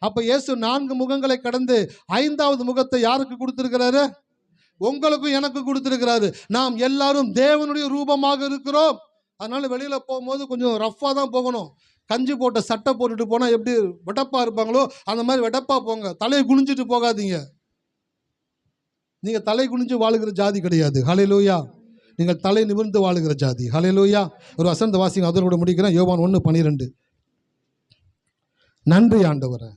அப்போ இயேசு 4 முகங்களை கடந்து 5வது முகத்தை யாருக்கு கொடுத்திருக்கிறாரு? உங்களுக்கும் எனக்கு கொடுத்திருக்கிறாரு. நாம் எல்லாரும் தேவனுடைய ரூபமாக இருக்கிறோம். அதனால வெளியில போகும்போது கொஞ்சம் ரஃப்பாக தான் போகணும். கஞ்சி போட்ட சட்டை போட்டுட்டு போனால் எப்படி வெடப்பா இருப்பாங்களோ அந்த மாதிரி வெடப்பா போங்க. தலையை குனிஞ்சிட்டு போகாதீங்க. நீங்கள் தலை குனிஞ்சு வாழுகிற ஜாதி கிடையாது. ஹல்லேலூயா. நீங்கள் தலை நிமிர்ந்து வாழுகிற ஜாதி. ஹல்லேலூயா. ஒரு வசந்த வாசிங்க அதோட முடிக்கிறேன். யோவான் 1:12. நன்றி ஆண்டவரே.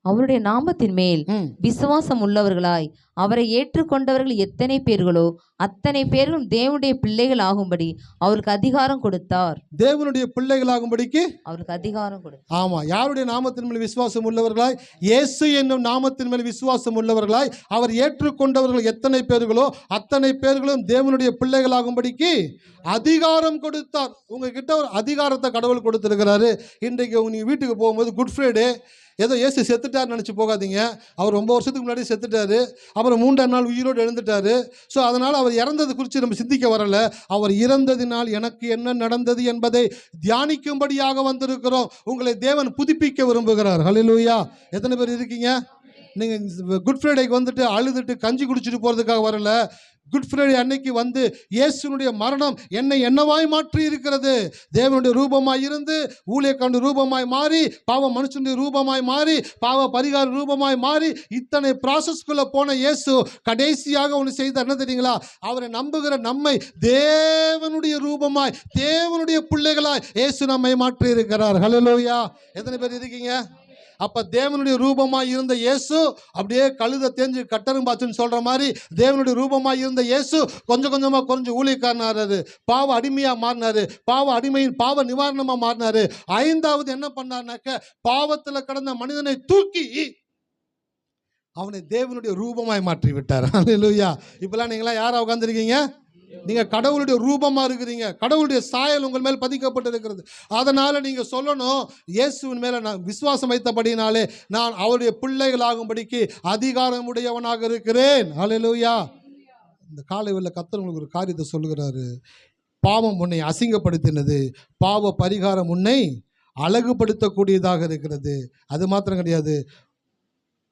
அவருடைய நாமத்தின் மேல் விசுவாசம் உள்ளவர்களாய் அவரை ஏற்றுக்கொண்டவர்கள் எத்தனை பேர்களோ அத்தனை பேரும் தேவனுடைய பிள்ளைகள் ஆகும்படி அவருக்கு அதிகாரம் கொடுத்தார். தேவனுடைய பிள்ளைகள் ஆகும்படிக்கு அவருக்கு அதிகாரம் கொடுத்தார். ஆமா. யாருடைய நாமத்தின் மேல் விசுவாசம் உள்ளவர்களாய்? இயேசு என்னும் நாமத்தின் மேல் விசுவாசம் உள்ளவர்களாய் அவர் ஏற்றுக்கொண்டவர்கள் எத்தனை பேர்களோ அத்தனை பேர்களும் தேவனுடைய பிள்ளைகள் ஆகும்படிக்கு அதிகாரம் கொடுத்தார். உங்ககிட்ட ஒரு அதிகாரத்தை கடவுள் கொடுத்திருக்கிறாரு. இன்றைக்கு நீங்க வீட்டுக்கு போகும்போது குட் ஃப்ரைடே ஏதோ இயேசு செத்துட்டார் நினச்சி போகாதீங்க. அவர் ரொம்ப வருஷத்துக்கு முன்னாடி செத்துட்டாரு, அப்புறம் 3ஆம் நாள் உயிரோடு எழுந்துட்டாரு. ஸோ அதனால் அவர் இறந்தது குறித்து நம்ம சிந்திக்க வரல. அவர் இறந்ததினால் எனக்கு என்ன நடந்தது என்பதை தியானிக்கும்படியாக வந்திருக்கிறோம். உங்களை தேவன் புதுப்பிக்க விரும்புகிறார். ஹல்லேலூயா. எத்தனை பேர் இருக்கீங்க? நீங்கள் குட் ஃப்ரைடேக்கு வந்துட்டு அழுதுட்டு கஞ்சி குடிச்சிட்டு போகிறதுக்காக வரல. குட் ஃப்ரைடே அன்னைக்கு இயேசுனுடைய மரணம் என்னை என்னவாய் மாற்றி இருக்கிறது. தேவனுடைய ரூபமாய் இருந்து ஊழியக்காரனுடைய ரூபமாய் மாறி பாவ மனுஷனுடைய ரூபமாய் மாறி பாவ பரிகார ரூபமாய் மாறி இத்தனை ப்ராசஸ்குள்ளே போன இயேசு கடைசியாக ஒன்று செய்தார். என்ன தெரியுங்களா? அவரை நம்புகிற நம்மை தேவனுடைய ரூபமாய் தேவனுடைய பிள்ளைகளாய் இயேசு நம்மை மாற்றி இருக்கிறார். ஹல்லேலூயா. எத்தனை பேர் இருக்கீங்க? அப்ப தேவனுடைய ரூபமாய் இருந்த இயேசு அப்படியே கழுத தேஞ்சு கட்டரும்பாச்சுன்னு சொல்ற மாதிரி தேவனுடைய ரூபமாய் இருந்த இயேசு கொஞ்சம் கொஞ்சமா குறைஞ்சு ஊழியக்காரனாரு, பாவ அடிமையா மாறினாரு, பாவ அடிமையின் பாவ நிவாரணமா மாறினாரு. 5வது என்ன பண்ணாருனாக்க பாவத்துல கடந்த மனிதனை தூக்கி அவனை தேவனுடைய ரூபமாய் மாற்றி விட்டார். ஹல்லேலூயா. இப்பெல்லாம் நீங்களாம் யாரா உட்கார்ந்திருக்கீங்க? நீங்க கடவுளுடைய ரூபமா இருக்கிறீங்க. கடவுளுடைய சாயல் உங்கள் மேல் பதிக்கப்பட்டிருக்கிறது. அதனால நீங்க சொல்லணும், இயேசுவின் மேல நான் விசுவாசம் வைத்தபடினாலே நான் அவருடைய பிள்ளைகள் ஆகும்படிக்கு அதிகாரம் உடையவனாக இருக்கிறேன். ஹல்லேலூயா. இந்த காலை வேளை கர்த்தர் உங்களுக்கு ஒரு காரியத்தை சொல்லுகிறாரு. பாவம் உன்னை அசிங்கப்படுத்தினது, பாவ பரிகாரம் உன்னை அழகுபடுத்தக்கூடியதாக இருக்கிறது. அது மாத்திரம் கிடையாது,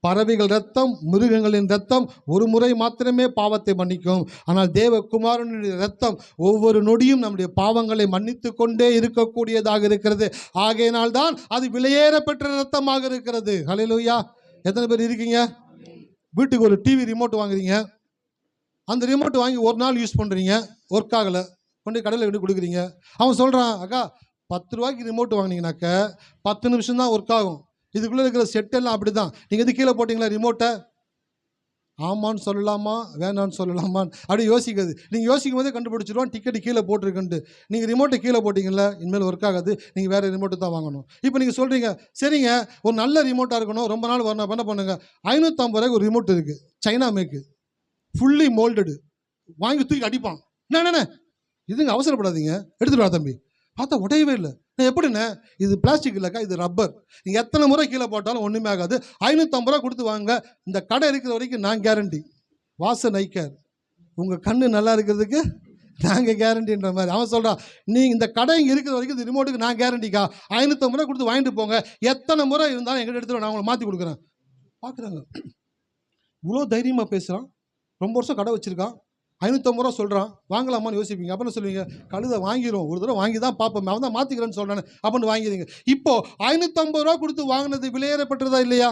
பறவைகள் ரத்தம், மிருகங்களின் ரத்தம் ஒரு முறை மாத்திரமே பாவத்தை மன்னிக்கும். ஆனால் தேவகுமாரனுடைய ரத்தம் ஒவ்வொரு நொடியும் நம்முடைய பாவங்களை மன்னித்து கொண்டே இருக்கக்கூடியதாக இருக்கிறது. ஆகையினால் தான் அது விலையேற பெற்ற ரத்தமாக இருக்கிறது. ஹல்லேலூயா. எத்தனை பேர் இருக்கீங்க? வீட்டுக்கு ஒரு டிவி ரிமோட் வாங்குறீங்க. அந்த ரிமோட் வாங்கி ஒரு நாள் யூஸ் பண்ணுறீங்க, ஒர்க் ஆகலை, கொண்டு கடையில் விட்டு கொடுக்குறீங்க. அவன் சொல்கிறான், அக்கா 10 ரூபாய்க்கு ரிமோட் வாங்கினீங்கனாக்க 10 நிமிஷம் தான் ஒர்க் ஆகும். இதுக்குள்ளே இருக்கிற செட்டெல்லாம் அப்படி தான். நீங்கள் எது கீழே போட்டிங்களா ரிமோட்டை? ஆமான்னு சொல்லலாமா வேணான்னு சொல்லலாமான்னு அப்படி யோசிக்கிறது. நீங்கள் யோசிக்கும் போதே கண்டுபிடிச்சிருவான் டிக்கெட்டு கீழே போட்டிருக்குன்ட்டு. நீங்கள் ரிமோட்டை கீழே போட்டிங்களா, இனிமேல் ஒர்க் ஆகாது, நீங்கள் வேறு ரிமோட்டை தான் வாங்கணும். இப்போ நீங்கள் சொல்கிறீங்க, சரிங்க ஒரு நல்ல ரிமோட்டாக இருக்கணும், ரொம்ப நாள் வரணும், என்ன பண்ணுங்க, 550 ரூபாய்க்கு ஒரு ரிமோட் இருக்குது, சைனா மேக்கு, ஃபுல்லி மோல்டடு, வாங்கி தூக்கி அடிப்பான். என்ன இதுங்க அவசரப்படாதீங்க, எடுத்துட்டு வா தம்பி. பார்த்தா உடையவே இல்லை. நான் எப்படிண்ணே, இது பிளாஸ்டிக் இல்லைக்கா, இது ரப்பர், நீங்கள் எத்தனை முறை கீழே போட்டாலும் ஒன்றுமே ஆகாது, 550 ரூபா கொடுத்து வாங்க, இந்த கடை இருக்கிற வரைக்கும் நான் கேரண்டி. வாசன் ஐ கேர், உங்கள் கண்ணு நல்லா இருக்கிறதுக்கு நாங்கள் கேரண்டின்ற மாதிரி அவன் சொல்கிறான். நீங்கள் இந்த கடை இங்கே இருக்கிற வரைக்கும் இந்த ரிமோட்டுக்கு நான் கேரண்டிக்கா, 550 ரூபா கொடுத்து வாங்கிட்டு போங்க, எத்தனை முறை இருந்தாலும் எங்கிட்ட எடுத்துகிட்டு நான் உங்களை மாற்றி கொடுக்குறேன். பார்க்குறாங்க, இவ்வளோ தைரியமாக பேசுகிறான், ரொம்ப வருஷம் கடை வச்சுருக்கான், 550 ரூபா சொல்கிறான், வாங்கலாமான்னு யோசிப்பீங்க. அப்போ என்ன சொல்லுவீங்க, கழுதை வாங்கிடும், ஒரு தடவை வாங்கி தான் பார்ப்போம், அவன் தான் மாற்றிக்கிறேன்னு சொல்கிறானே அப்படின்னு வாங்கிடுங்க. இப்போது 550 ரூபா கொடுத்து வாங்கினது விலையேறப்பட்டதா இல்லையா?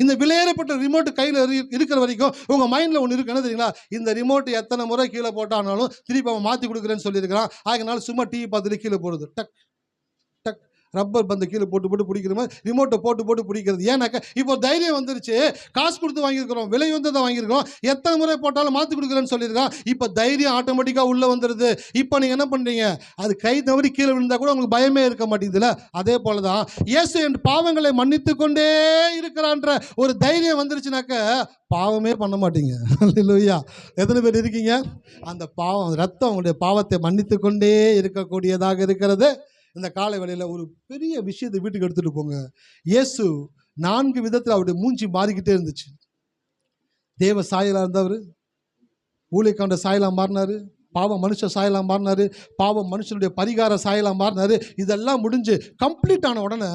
இந்த விலையேறப்பட்ட ரிமோட் கையில் இருக்கிற வரைக்கும் உங்கள் மைண்டில் ஒன்று இருக்கு, என்ன தெரியுங்களா, இந்த ரிமோட் எத்தனை முறை கீழே போட்டானாலும் திருப்பி அவன் மாற்றி கொடுக்குறேன்னு சொல்லியிருக்கிறான். அதனால சும்மா டிவி பார்த்துட்டு கீழே போடுறது, டக் டக் ரப்பர் பந்தை கீழே போட்டு போட்டு பிடிக்கிற மாதிரி ரிமோட்டை போட்டு போட்டு பிடிக்கிறது. ஏன்னாக்கா இப்போ தைரியம் வந்துருச்சு, காசு கொடுத்து வாங்கியிருக்கிறோம், விலை வந்து தான் வாங்கியிருக்கிறோம், எத்தனை முறை போட்டாலும் மாற்றி கொடுக்குறேன்னு சொல்லியிருக்கான். இப்போ தைரியம் ஆட்டோமேட்டிக்காக உள்ளே வந்துடுது. இப்போ நீங்கள் என்ன பண்ணுறீங்க, அது கை தவறி கீழே விழுந்தால் கூட உங்களுக்கு பயமே இருக்க மாட்டேங்குதுல்ல. அதே போல தான் இயேசு என் பாவங்களை மன்னித்து கொண்டே இருக்கிறான்ற ஒரு தைரியம் வந்துருச்சுனாக்க பாவமே பண்ண மாட்டீங்க. அல்லேலூயா. எத்தனை பேர் இருக்கீங்க? அந்த பாவம் ரத்தம் உங்களுடைய பாவத்தை மன்னித்து கொண்டே இருக்கக்கூடியதாக இருக்கிறது. இந்த காலை வேளையில் ஒரு பெரிய விஷயத்தை வீட்டுக்கு எடுத்துகிட்டு போங்க. இயேசு 4 விதத்தில் அவருடைய மூஞ்சி மாறிக்கிட்டே இருந்துச்சு. தேவ சாயலாக இருந்தவர், ஊழியக்காரனுடைய சாயலாக மாறினார், பாவம் மனுஷ சாயலாக மாறினார், பாவம் மனுஷனுடைய பரிகார சாயலாக மாறினார். இதெல்லாம் முடிஞ்சு கம்ப்ளீட் ஆன உடனே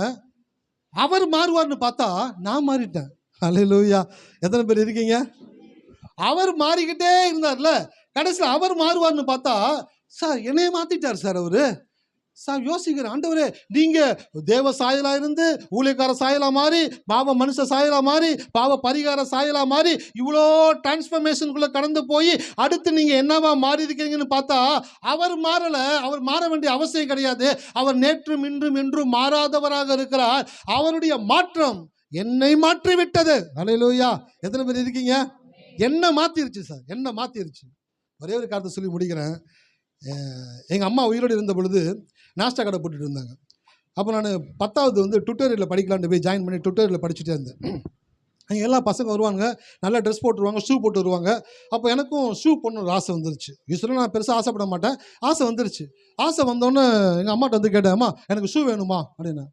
அவர் மாறுவார்னு பார்த்தா நான் மாறிட்டேன். அல்லேலூயா. எத்தனை பேர் இருக்கீங்க? அவர் மாறிக்கிட்டே இருந்தார்ல, கடைசியில் அவர் மாறுவார்னு பார்த்தா சார் என்னைய மாற்றிட்டார் சார் அவரு. சார் யோசிக்கிறேன், ஆண்டவரே நீங்கள் தேவ சாயலாக இருந்து ஊழியக்கார சாயலாக மாறி, பாவ மனுஷ சாயலாக மாறி, பாவ பரிகார சாயலாக மாறி, இவ்வளோ டிரான்ஸ்ஃபர்மேஷனுக்குள்ளே கடந்து போய் அடுத்து நீங்கள் என்னவா மாறி இருக்கீங்கன்னு பார்த்தா அவர் மாறலை. அவர் மாற வேண்டிய அவசியம் கிடையாது. அவர் நேற்றும் இன்றும் என்றும் மாறாதவராக இருக்கிறார். அவருடைய மாற்றம் என்னை மாற்றி விட்டது. அல்லேலூயா. எத்தனை பேர் இருக்கீங்க? என்ன மாற்றிருச்சு சார், என்ன மாற்றிருச்சு. ஒரே ஒரு காரணத்தை சொல்லி முடிக்கிறேன். எங்கள் அம்மா உயிரோடு இருந்த பொழுது நாஸ்டா கடை போட்டுட்டு இருந்தாங்க. அப்போ நான் 10வது வந்து டுட்டோரியலில் படிக்கலான்னு போய் ஜாயின் பண்ணி டுட்டோரியலில் படிச்சுட்டே இருந்தேன். அங்கே எல்லா பசங்க வருவாங்க, நல்லா ட்ரெஸ் போட்டுருவாங்க, ஷூ போட்டு வருவாங்க. அப்போ எனக்கும் ஷூ போடணும் ஒரு ஆசை வந்துருச்சு. யூஸ்வலாக நான் பெருசாக ஆசைப்பட மாட்டேன், ஆசை வந்துருச்சு. ஆசை வந்தோடனே எங்கள் அம்மாட்ட வந்து கேட்டேன், அம்மா எனக்கு ஷூ வேணுமா அப்படின்னு.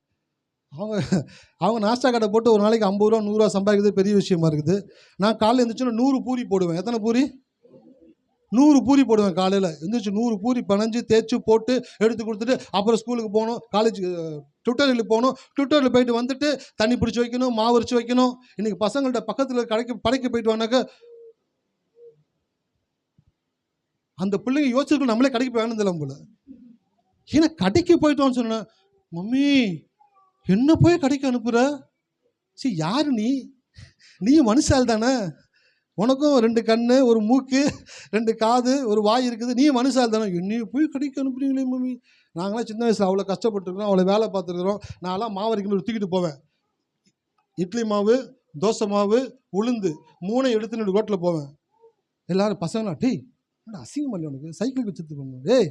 அவங்க நாஸ்டா கடை போட்டு ஒரு நாளைக்கு 50 ரூபா 100 ரூபா சம்பாதிக்கிறது பெரிய விஷயமா இருக்குது. நான் காலையில் எழுந்திரிச்சோன்னா 100 பூரி போடுவேன். எத்தனை பூரி? 100 பூரி போடுவேன். காலையில் எழுந்திரிச்சு 100 பூரி பனஞ்சு தேய்ச்சி போட்டு எடுத்து கொடுத்துட்டு அப்புறம் ஸ்கூலுக்கு போகணும், காலேஜ் டுட்டோரியலுக்கு போகணும். டுட்டோரியல் போயிட்டு வந்துட்டு தண்ணி பிடிச்சி வைக்கணும், மாவு அரைச்சி வைக்கணும். இன்றைக்கி பசங்கள்ட்ட பக்கத்தில் படைக்கு போயிட்டு வானாக்க அந்த பிள்ளைங்க யோசிச்சுட்டு நம்மளே கடைக்கு போய் வேணுந்தில்ல போல. ஏன்னா கடைக்கு போயிட்டோன்னு சொன்னேன், மம்மி என்ன போய் கடைக்கு அனுப்புகிற? சரி யார் நீ மனுஷால் தானே, உனக்கும் 2 கண்ணு, ஒரு மூக்கு, 2 காது, ஒரு வாய் இருக்குது, நீ மனுஷால் தானே, என்னையும் போய் கடைக்கு அனுப்புறீங்களே மம்மி. நாங்களாம் சின்ன வயசில் அவ்வளோ கஷ்டப்பட்டுருக்குறோம், அவ்வளோ வேலை பார்த்துருக்குறோம். நான்லாம் மாவு அரைக்கும் தூக்கிட்டு போவேன். இட்லி மாவு, தோசை மாவு, உளுந்து 3 எடுத்துன்னு ரோட்டில் போவேன். எல்லோரும் பசங்களா, டேய் அசிங்கம் பண்ணி உனக்கு சைக்கிளுக்கு வச்சுட்டு போகணும், டேய்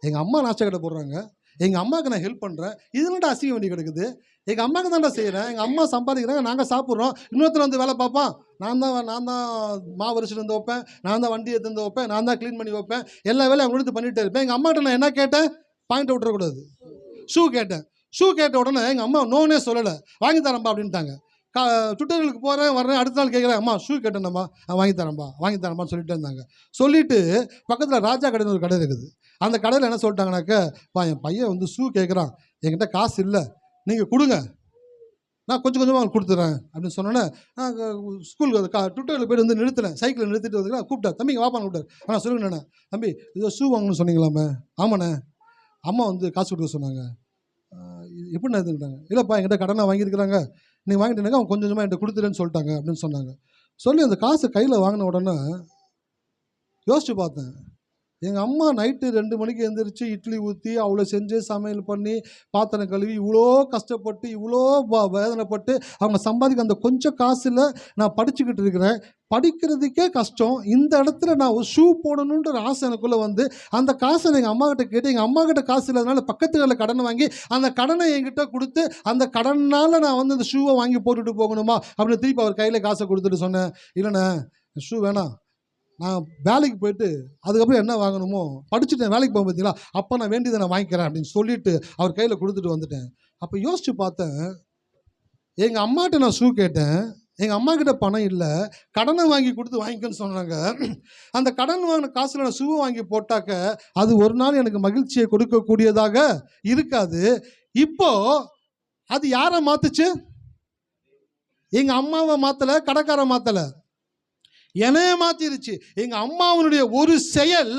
எங்கள் அம்மா நாஸ்டா கடை போடுறாங்க, எங்கள் அம்மாவுக்கு நான் ஹெல்ப் பண்ணுறேன், இதுலடா அசிங்கம் பண்ணி கிடக்குது, எங்கள் அம்மாவுக்கு தான்டா செய்கிறேன், எங்கள் அம்மா சம்பாதிக்கிறாங்க, நாங்கள் சாப்பிட்றோம், இன்னொருத்தர் வந்து வேலை பார்ப்பான், நான் தான் மாவு அரைச்சிட்டு வந்து வைப்பேன், நான் தான் வண்டி எடுத்து வந்து வைப்பேன், நான் தான் க்ளீன் பண்ணி வைப்பேன், எல்லா வேலையும் அவங்க எடுத்து பண்ணிகிட்டே இருப்பேன். எங்கள் அம்மாட்ட நான் என்ன கேட்டேன், பாயிண்ட் விட்டுறக்கூடாது, ஷூ கேட்டேன். ஷூ கேட்ட உடனே எங்கள் அம்மா நோனே சொல்லலை, வாங்கி தரேன்ப்பா அப்படின்ட்டாங்க. டுட்டோரியலுக்கு போகிறேன் வரேன், அடுத்த நாள் கேட்குறேன், அம்மா ஷூ கேட்டேனம்மா, வாங்கி தரேன்ப்பான்னு சொல்லிட்டு இருந்தாங்க. சொல்லிவிட்டு பக்கத்தில் ராஜா கடைன்னு ஒரு கடை இருக்குது. அந்த கடையில் என்ன சொல்லிட்டாங்கனாக்கா, என் பையன் வந்து ஷூ கேட்குறான், என்கிட்ட காசு இல்லை, நீங்கள் கொடுங்க, நான் கொஞ்சம் கொஞ்சமாக அவங்களுக்கு கொடுத்துட்றேன் அப்படின்னு சொன்னோன்னே, நான் ஸ்கூலுக்கு டுட்டோரியல் போய்ட்டு வந்து நிறுத்தினேன். சைக்கிளை நிறுத்திட்டு வந்து கூப்பிட்டேன், தம்பி வாப்பான்னு கூப்பிட்டார். ஆனால் சொல்லுங்கண்ணே, தம்பி இதோ ஷூ வாங்கணும்னு சொன்னீங்களாமே? ஆமாண்ணே, அம்மா வந்து காசு கொடுக்க சொன்னாங்க. எப்படிண்ணா இதுட்டாங்க? இல்லைப்பா, என்கிட்ட கடனாக வாங்கியிருக்கிறாங்க, நீங்கள் வாங்கிட்டீங்க, அவங்க கொஞ்சம் கொஞ்சமாக என்கிட்ட கொடுத்துட்டேன்னு சொல்லிட்டாங்க அப்படின்னு சொன்னாங்க. சொல்லி அந்த காசு கையில் வாங்கின உடனே யோசிச்சு பார்த்தேன். எங்கள் அம்மா நைட்டு 2 மணிக்கு எழுந்திரிச்சு இட்லி ஊற்றி அவ்வளோ செஞ்சு சமையல் பண்ணி பாத்திரம் கழுவி இவ்வளோ கஷ்டப்பட்டு இவ்வளோ வேதனைப்பட்டு அவங்க சம்பாதிக்க அந்த கொஞ்சம் காசில் நான் படிச்சுக்கிட்டு இருக்கிறேன். படிக்கிறதுக்கே கஷ்டம். இந்த இடத்துல நான் ஒரு ஷூ போடணுன்ற ஒரு ஆசை எனக்குள்ளே வந்து அந்த காசை எங்கள் அம்மாக்கிட்ட கேட்டு, எங்கள் அம்மாக்கிட்ட காசு இல்லாதனால பக்கத்துகளில் கடன் வாங்கி அந்த கடனை என்கிட்ட கொடுத்து அந்த கடனால் நான் வந்து அந்த ஷூவை வாங்கி போட்டுட்டு போகணுமா அப்படின்னு திருப்பி அவர் கையில் காசை கொடுத்துட்டு சொன்னேன், இல்லைண்ணே ஷூ வேணாம், நான் வேலைக்கு போயிட்டு அதுக்கப்புறம் என்ன வாங்கணுமோ படிச்சுட்டேன், வேலைக்கு போக பார்த்தீங்களா, அப்போ நான் வேண்டியதை நான் வாங்கிக்கிறேன் அப்படின்னு சொல்லிட்டு அவர் கையில் கொடுத்துட்டு வந்துட்டேன். அப்போ யோசிச்சு பார்த்தேன், எங்கள் அம்மாட்ட நான் ஷூ கேட்டேன், எங்கள் அம்மா கிட்ட பணம் இல்லை, கடனை வாங்கி கொடுத்து வாங்கிக்கன்னு சொன்னாங்க. அந்த கடன் வாங்கின காசில் நான் ஷூவை வாங்கி போட்டாக்க அது ஒரு நாள் எனக்கு மகிழ்ச்சியை கொடுக்கக்கூடியதாக இருக்காது. இப்போ அது யாரை மாத்துச்சு? எங்கள் அம்மாவை மாற்றலை, கடைக்காரை மாற்றலை, என்னைய மாற்றிருச்சு. எங்கள் அம்மாவனுடைய ஒரு செயல்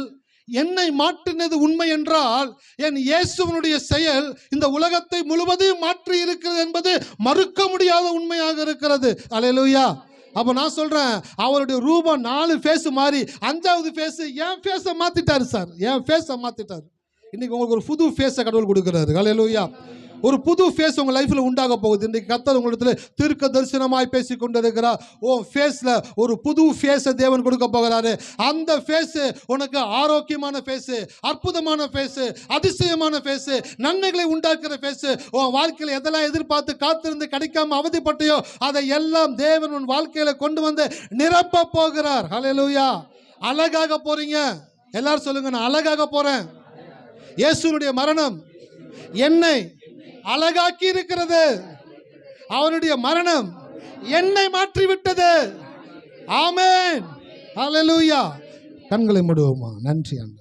என்னை மாற்றினது உண்மை என்றால், என் இயேசுவனுடைய செயல் இந்த உலகத்தை முழுவதையும் மாற்றி இருக்கிறது என்பது மறுக்க முடியாத உண்மையாக இருக்கிறது. அல்லேலூயா. அப்போ நான் சொல்கிறேன், அவருடைய ரூபம் 4 ஃபேஸ் மாறி 5வது ஃபேஸ் என் ஃபேஸை மாற்றிட்டாரு சார், என் ஃபேஸை மாற்றிட்டார். இன்றைக்கி உங்களுக்கு ஒரு புது ஃபேஸை கடவுள் கொடுக்குறாரு. அல்லேலூயா. ஒரு புது ஃபேஸ் உங்கள் லைஃப்பில் உண்டாக போகுது. இன்றைக்கு கர்த்தர் உங்களிடத்தில் தீர்க்க தரிசனமாய் பேசி கொண்டிருக்கிறார். உன் ஃபேஸில் ஒரு புது ஃபேஸை தேவன் கொடுக்க போகிறாரு. அந்த ஃபேஸு உனக்கு ஆரோக்கியமான ஃபேஸு, அற்புதமான ஃபேஸு, அதிசயமான ஃபேஸு, நன்மைகளை உண்டாக்குற ஃபேஸு. உன் வாழ்க்கையில் எதெல்லாம் எதிர்பார்த்து காத்திருந்து கிடைக்காம அவதிப்பட்டையோ அதை எல்லாம் தேவன் உன் வாழ்க்கையில் கொண்டு வந்து நிரப்ப போகிறார். ஹல்லேலூயா. அழகாக போறீங்க. எல்லாரும் சொல்லுங்க, நான் அழகாக போறேன். இயேசுனுடைய மரணம் என்னை அழகாக்கி இருக்கிறது. அவருடைய மரணம் என்னை மாற்றிவிட்டது. ஆமென். ஹல்லேலூயா. கண்களை மூடுவோமா? நன்றி ஆண்டவரே.